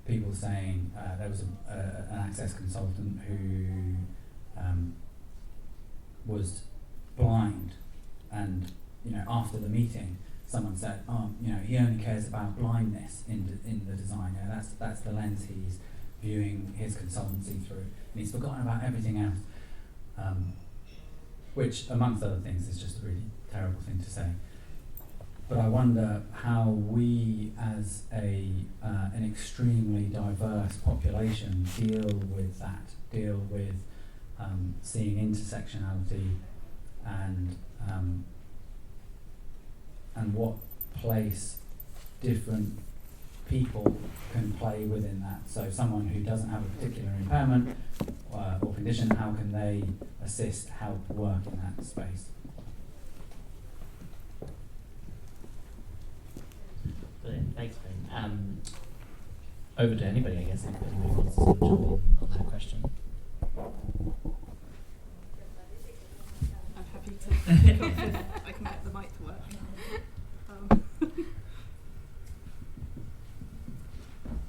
people saying there was an access consultant who was blind, and after the meeting, someone said, "Oh, he only cares about blindness in the design. That's the lens he's viewing his consultancy through, and he's forgotten about everything else." Which, amongst other things, is just a really terrible thing to say. But I wonder how we, as an extremely diverse population, deal with that, deal with seeing intersectionality and what place different people can play within that. So someone who doesn't have a particular impairment or condition, how can they assist, help, work in that space? Brilliant, thanks, Ben. Over to anybody, I guess, if anybody wants to sort of jump in on that question. I'm happy to pick up if I can get the mic to work.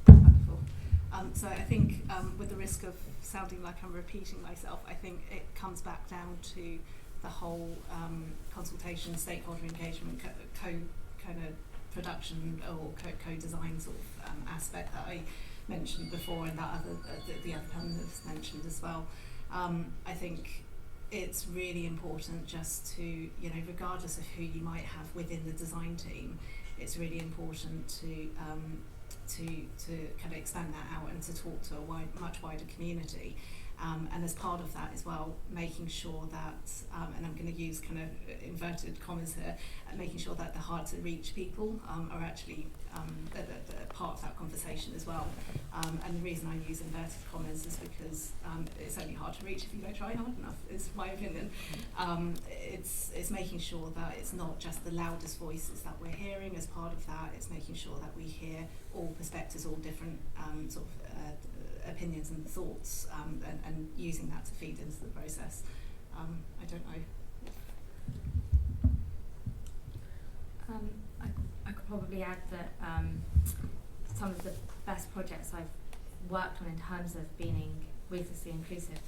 Wonderful. So I think with the risk of sounding like I'm repeating myself, I think it comes back down to the whole consultation, stakeholder engagement, kind of production or co-design sort of aspect that I mentioned before, and that the other panelists mentioned as well. I think it's really important just to, regardless of who you might have within the design team, it's really important to kind of expand that out and to talk to a much wider community. And as part of that as well, making sure that, and I'm going to use kind of inverted commas here, making sure that the hard to reach people are actually part of that conversation as well. And the reason I use inverted commas is because it's only hard to reach if you don't try hard enough, is my opinion. It's making sure that it's not just the loudest voices that we're hearing as part of that, it's making sure that we hear all perspectives, all different sort of opinions and thoughts, and using that to feed into the process. I don't know. I could probably add that some of the best projects I've worked on in terms of being ruthlessly inclusive,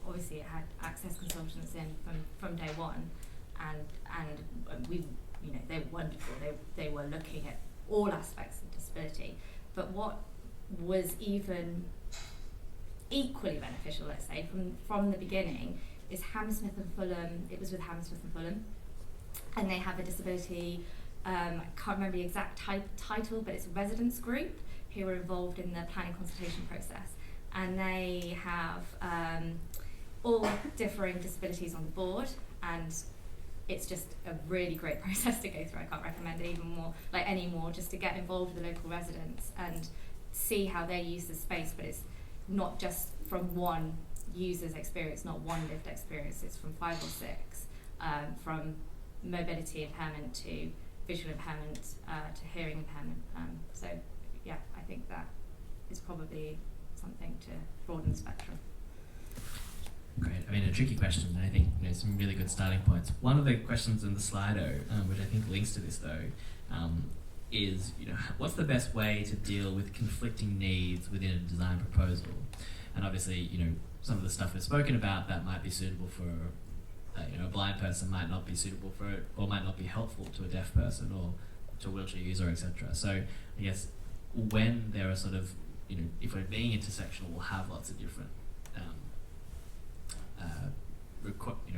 obviously it had access consultants in from day one, and we, they were wonderful. They were looking at all aspects of disability, but what was even equally beneficial, let's say, from the beginning, is Hammersmith and Fulham. It was with Hammersmith and Fulham, and they have a disability, I can't remember the exact title, but it's a residents group who are involved in the planning consultation process, and they have all differing disabilities on the board, and it's just a really great process to go through. I can't recommend it any more, just to get involved with the local residents and see how they use the space. But it's not just from one user's experience, not one lived experience, it's from 5 or 6, from mobility impairment to visual impairment to hearing impairment. So yeah, I think that is probably something to broaden the spectrum. Great. I mean, a tricky question, and I think some really good starting points. One of the questions in the Slido, which I think links to this though, is what's the best way to deal with conflicting needs within a design proposal? And obviously, some of the stuff we've spoken about that might be suitable for a blind person might not be suitable for it, or might not be helpful to a deaf person or to a wheelchair user, etc. So I guess when there are sort of if we're being intersectional, we'll have lots of different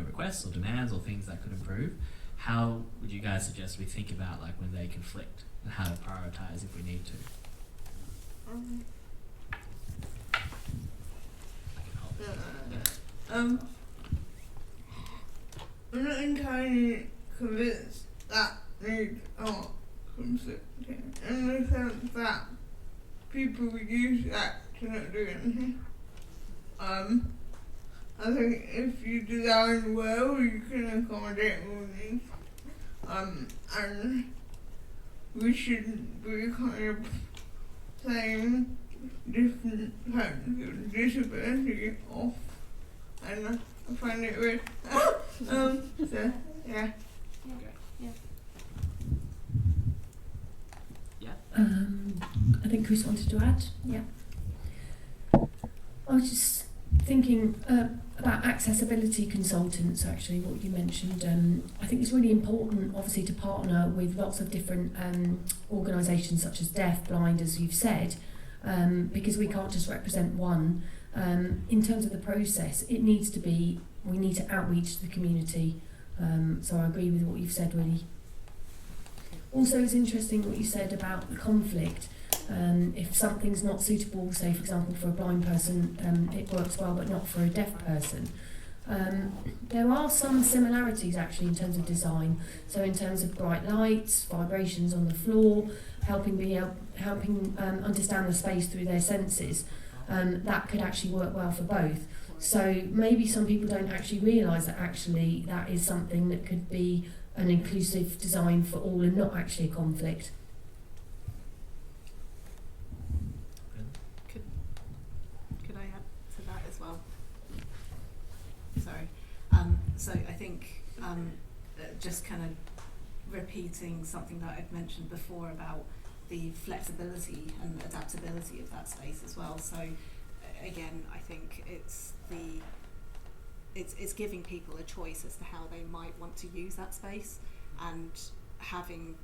requests or demands or things that could improve. How would you guys suggest we think about when they conflict and how to prioritize if we need to? I'm not entirely convinced that needs are conflicting in the sense that people use that to not do anything. I think if you design well, you can accommodate all needs. And we shouldn't be kind of saying different kinds of disability off. And I find it weird. So, yeah. I think Chris wanted to add. Yeah. I was just thinking about accessibility consultants, actually, what you mentioned. I think it's really important, obviously, to partner with lots of different organisations such as Deaf, Blind, as you've said, because we can't just represent one. In terms of the process, we need to outreach to the community. So I agree with what you've said, really. Also, it's interesting what you said about the conflict. If something's not suitable, say for example for a blind person, it works well, but not for a deaf person. There are some similarities actually in terms of design. So in terms of bright lights, vibrations on the floor, helping understand the space through their senses, that could actually work well for both. So maybe some people don't actually realise that actually that is something that could be an inclusive design for all and not actually a conflict. Could I add to that as well? Sorry. So I think just kind of repeating something that I've mentioned before about the flexibility and adaptability of that space as well. So again, I think it's giving people a choice as to how they might want to use that space and having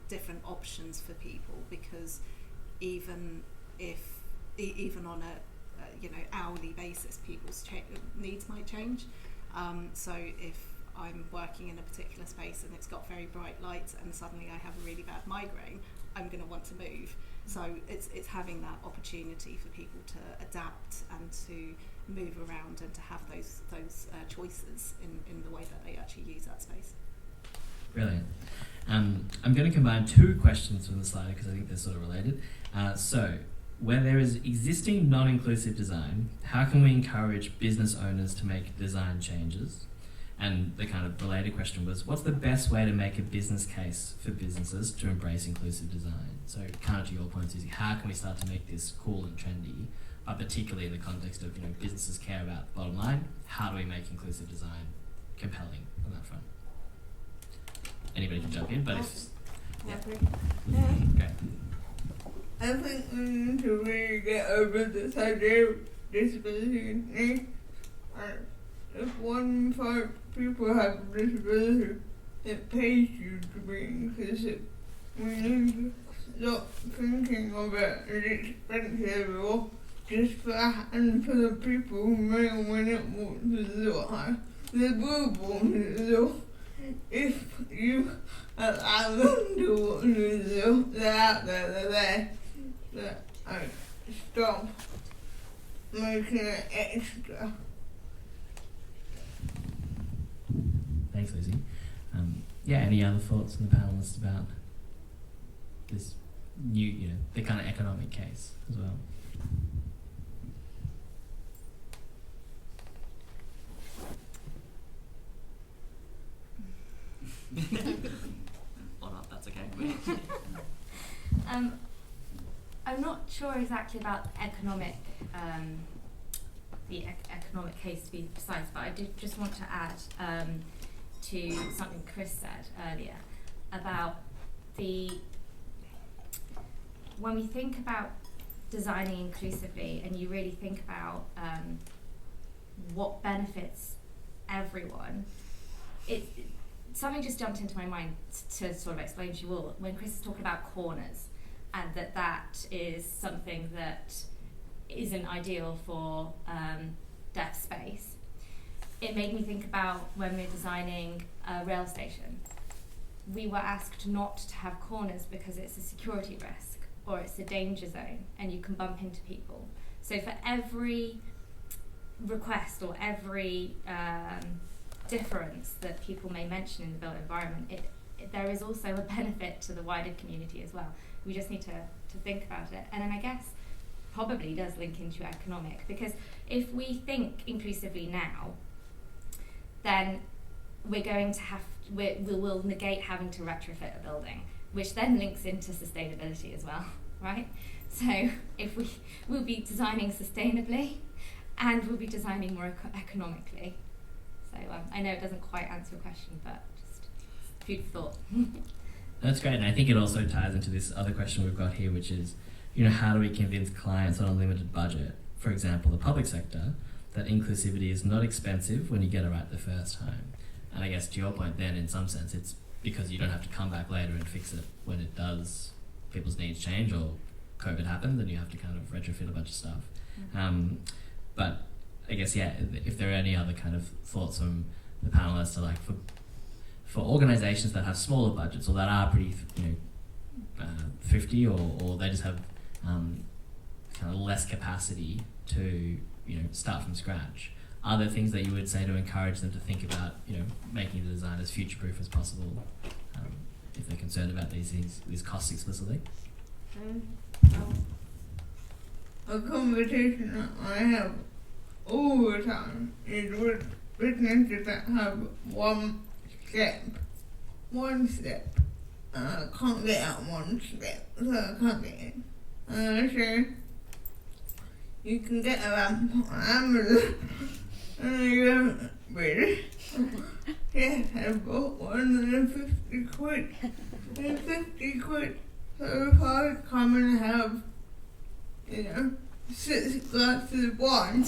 different options for people, because even on a hourly basis, people's needs might change. So if I'm working in a particular space and it's got very bright lights and suddenly I have a really bad migraine, I'm going to want to move. So it's having that opportunity for people to adapt and to move around and to have those choices in the way that they actually use that space. Brilliant. I'm going to combine two questions from the slide because I think they're sort of related. So, where there is existing non-inclusive design, how can we encourage business owners to make design changes? And the kind of related question was, what's the best way to make a business case for businesses to embrace inclusive design? So kind of to your point, Susie, how can we start to make this cool and trendy, but particularly in the context of, businesses care about the bottom line, how do we make inclusive design compelling on that front? Anybody can jump in, but if... Yeah. Okay. I think we need to really get over this idea of disability and needs. If 1 in 5 people have a disability, it pays you to be inclusive. We need to stop thinking of it as expensive or just for a handful of people who may or may not walk through the door. They will walk through the door. If you allow them to walk through the door, they're out there, they're there. Stop making it extra. Thanks, Lucy. Any other thoughts from the panelists about this new, the kind of economic case as well? Or not, that's okay. I'm not sure exactly about economic, economic case to be precise, but I did just want to add to something Chris said earlier about when we think about designing inclusively and you really think about what benefits everyone, something just jumped into my mind to sort of explain to you all when Chris is talking about corners, and that is something that isn't ideal for deaf space. It made me think about when we're designing a rail station. We were asked not to have corners because it's a security risk or it's a danger zone and you can bump into people. So for every request or every difference that people may mention in the built environment, there is also a benefit to the wider community as well. We just need to think about it. And then I guess probably does link into economic, because if we think inclusively now, then we're going to we will negate having to retrofit a building, which then links into sustainability as well, right? So if we'll be designing sustainably and we'll be designing more economically, So I know it doesn't quite answer your question, but just food for thought. That's great, and I think it also ties into this other question we've got here, which is, how do we convince clients on a limited budget, for example, the public sector, that inclusivity is not expensive when you get it right the first time? And I guess to your point then, in some sense, it's because you don't have to come back later and fix it when it does, people's needs change or COVID happens and you have to kind of retrofit a bunch of stuff. But I guess, if there are any other kind of thoughts from the panel as to for organisations that have smaller budgets or that are pretty, thrifty or they just have kind of less capacity to, start from scratch, are there things that you would say to encourage them to think about, making the design as future-proof as possible, if they're concerned about these costs explicitly? A conversation that I have all the time is with businesses that have one step. Can't get out one step, so I can't get in. So you can get a ramp on Amazon and you don't really. Yes, I bought one and 50 quid. And 50 quid. So if I come and have, 6 glasses of wine,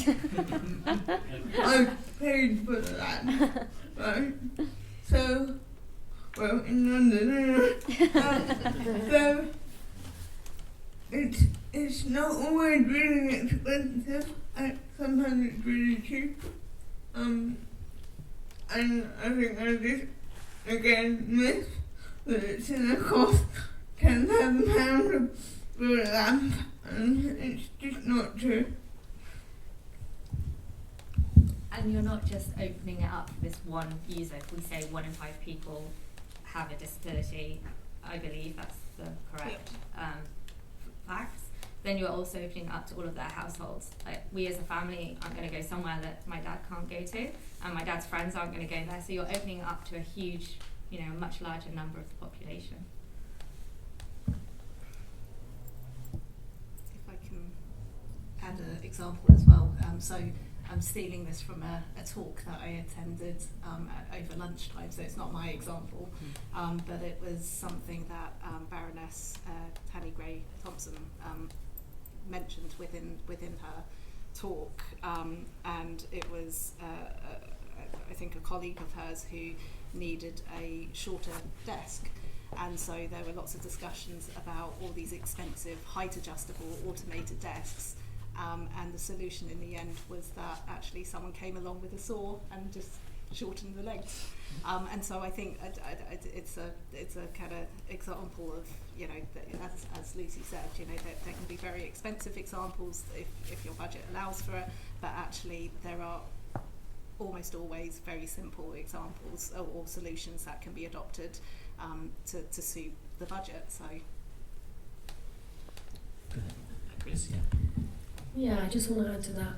I've paid for that, right? So, well, in London, so it's not always really expensive. Sometimes it's really cheap. And I think I just again miss that it's gonna cost £10,000 for a lamp, and it's just not true. And you're not just opening it up for this one user. If we say 1 in 5 people have a disability, I believe that's the correct facts, then you're also opening it up to all of their households. Like, we as a family aren't going to go somewhere that my dad can't go to, and my dad's friends aren't going to go there, so you're opening it up to a huge, much larger number of the population. If I can add an example as well. So I'm stealing this from a talk that I attended over lunchtime, so it's not my example, but it was something that Baroness Tanny Gray Thompson mentioned within her talk, and it was I think a colleague of hers who needed a shorter desk, and so there were lots of discussions about all these expensive height adjustable automated desks, and the solution in the end was that actually someone came along with a saw and just shortened the legs, and so I think it's a kind of example of, as Lucy said, there can be very expensive examples if your budget allows for it, but actually there are almost always very simple examples or solutions that can be adopted to suit the budget. So Chris, Yeah, I just want to add to that.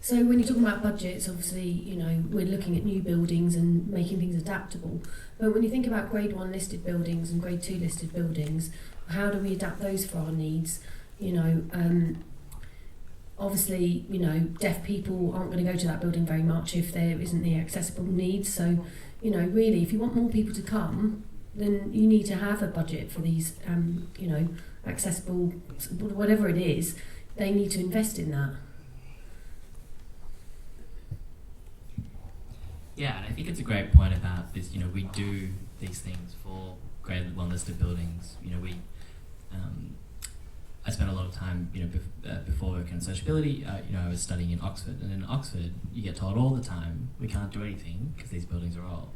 So when you're talking about budgets, obviously, we're looking at new buildings and making things adaptable. But when you think about grade 1 listed buildings and grade 2 listed buildings, how do we adapt those for our needs? Obviously, deaf people aren't going to go to that building very much if there isn't the accessible needs. So, really, if you want more people to come, then you need to have a budget for these, accessible, whatever it is, they need to invest in that. Yeah, and I think it's a great point about this. We do these things for grade 1 listed buildings. I spent a lot of time, before working on sociability, I was studying in Oxford, and in Oxford, you get told all the time, we can't do anything because these buildings are old.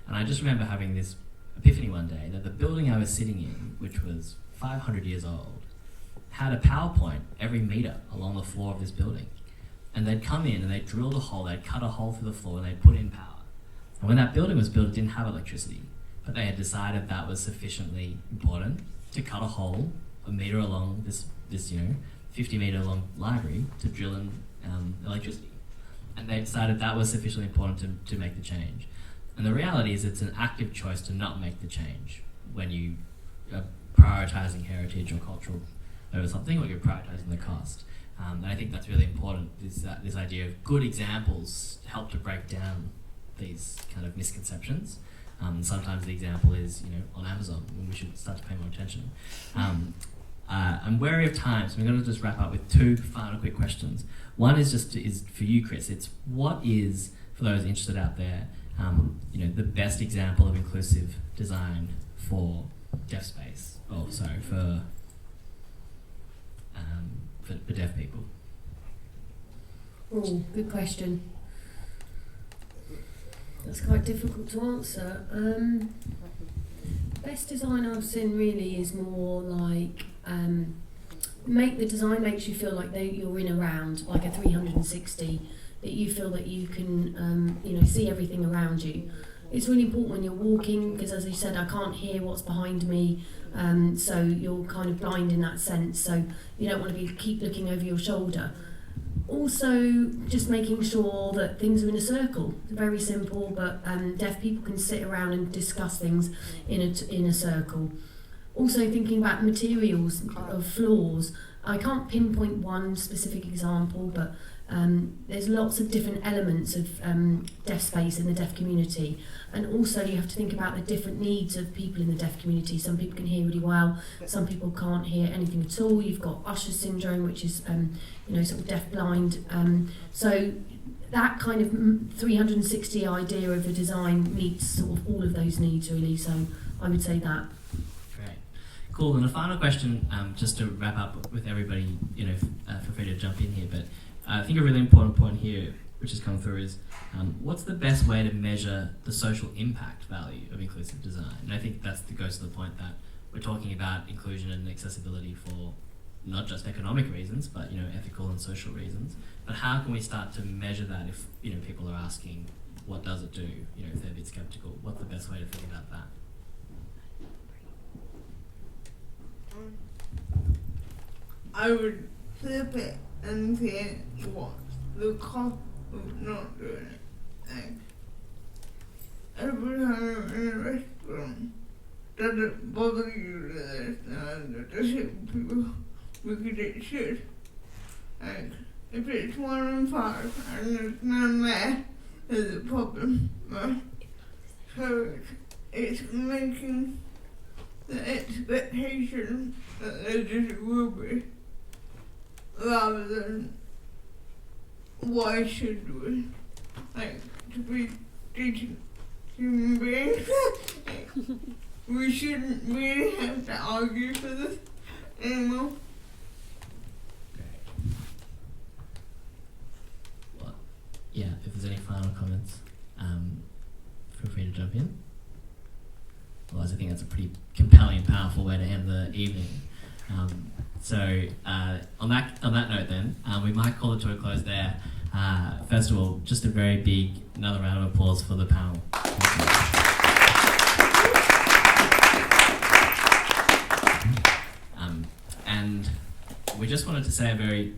And I just remember having this epiphany one day that the building I was sitting in, which was 500 years old, had a PowerPoint every metre along the floor of this building. And they'd come in and they'd drilled a hole, they'd cut a hole through the floor, and they'd put in power. And when that building was built, it didn't have electricity, but they had decided that was sufficiently important to cut a hole a metre along this 50 metre long library to drill in electricity. And they decided that was sufficiently important to make the change. And the reality is it's an active choice to not make the change when you are prioritising heritage or cultural over something, or you're prioritising the cost. And I think that's really important, is that this idea of good examples help to break down these kind of misconceptions. Sometimes the example is, on Amazon, when we should start to pay more attention. I'm wary of time, so I'm going to just wrap up with two final quick questions. One is for you, Chris. It's what is, for those interested out there, the best example of inclusive design for deaf space? For deaf people. Oh, good question. That's quite difficult to answer. Best design I've seen really is more like the design makes you feel like you're in a round, like a 360, that you feel that you can see everything around you. It's really important when you're walking, because as I said, I can't hear what's behind me, so you're kind of blind in that sense, so you don't want to keep looking over your shoulder. Also, just making sure that things are in a circle. Very simple, but deaf people can sit around and discuss things in a circle. Also, thinking about materials of floors. I can't pinpoint one specific example, but there's lots of different elements of deaf space in the deaf community. And also you have to think about the different needs of people in the deaf community. Some people can hear really well, some people can't hear anything at all. You've got Usher syndrome, which is sort of deaf-blind. So that kind of 360 idea of a design meets sort of all of those needs really. So I would say that. Great. Cool. And a final question, just to wrap up with everybody, feel free to jump in here, but I think a really important point here, which has come through, is what's the best way to measure the social impact value of inclusive design? And I think goes to the point that we're talking about inclusion and accessibility for not just economic reasons, but ethical and social reasons. But how can we start to measure that if people are asking, what does it do? If they're a bit skeptical, what's the best way to think about that? I would flip it and say what's the cost of not doing it. Like, every time you're in a restaurant, does it bother you to understand that disabled people because it should? Like, if it's 1 in 5 and there's none there, there's a problem, right? So it's making the expectation that there just will be, rather than why should we? Like, to be decent human beings, we shouldn't really have to argue for this anymore. Great. Well, yeah, if there's any final comments, feel free to jump in. Otherwise, I think that's a pretty compelling and powerful way to end the evening. So on that note then, we might call it to a close there. First of all, just a very big, another round of applause for the panel. And we just wanted to say a very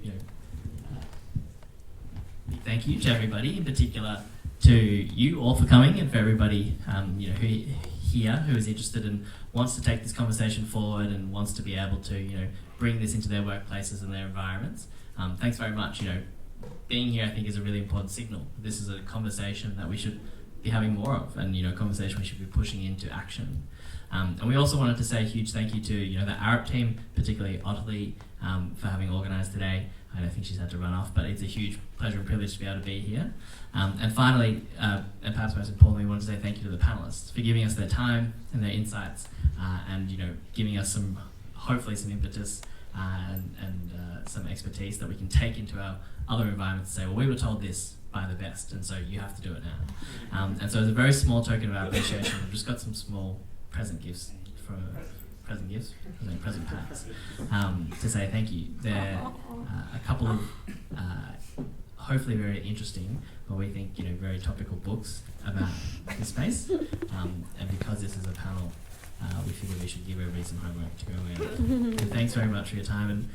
big thank you to everybody, in particular to you all for coming, and for everybody who is interested and wants to take this conversation forward and wants to be able to bring this into their workplaces and their environments. Thanks very much. Being here, I think, is a really important signal. This is a conversation that we should be having more of, and a conversation we should be pushing into action. And we also wanted to say a huge thank you to the Arup team, particularly Ottilie, for having organised today. I don't think she's had to run off, but it's a huge pleasure and privilege to be able to be here. And finally, and perhaps most importantly, we want to say thank you to the panellists for giving us their time and their insights, and giving us hopefully some impetus and some expertise that we can take into our other environments and say, well, we were told this by the best, and so you have to do it now. And so as a very small token of our appreciation, we've just got some small present packs to say thank you. They're a couple of hopefully very interesting, but we think very topical books about this space. And because this is a panel, we figured we should give everybody some homework to go away. So thanks very much for your time, and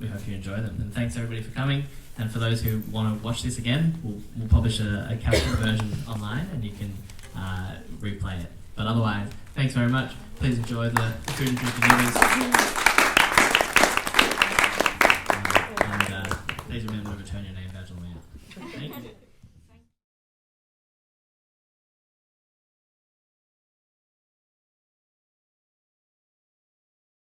we hope you enjoy them. And thanks everybody for coming. And for those who want to watch this again, we'll publish a captioned version online, and you can replay it. But otherwise, thanks very much. Please enjoy the food and drink deliveries. Please remember to return your name badge on the way out. Thank you.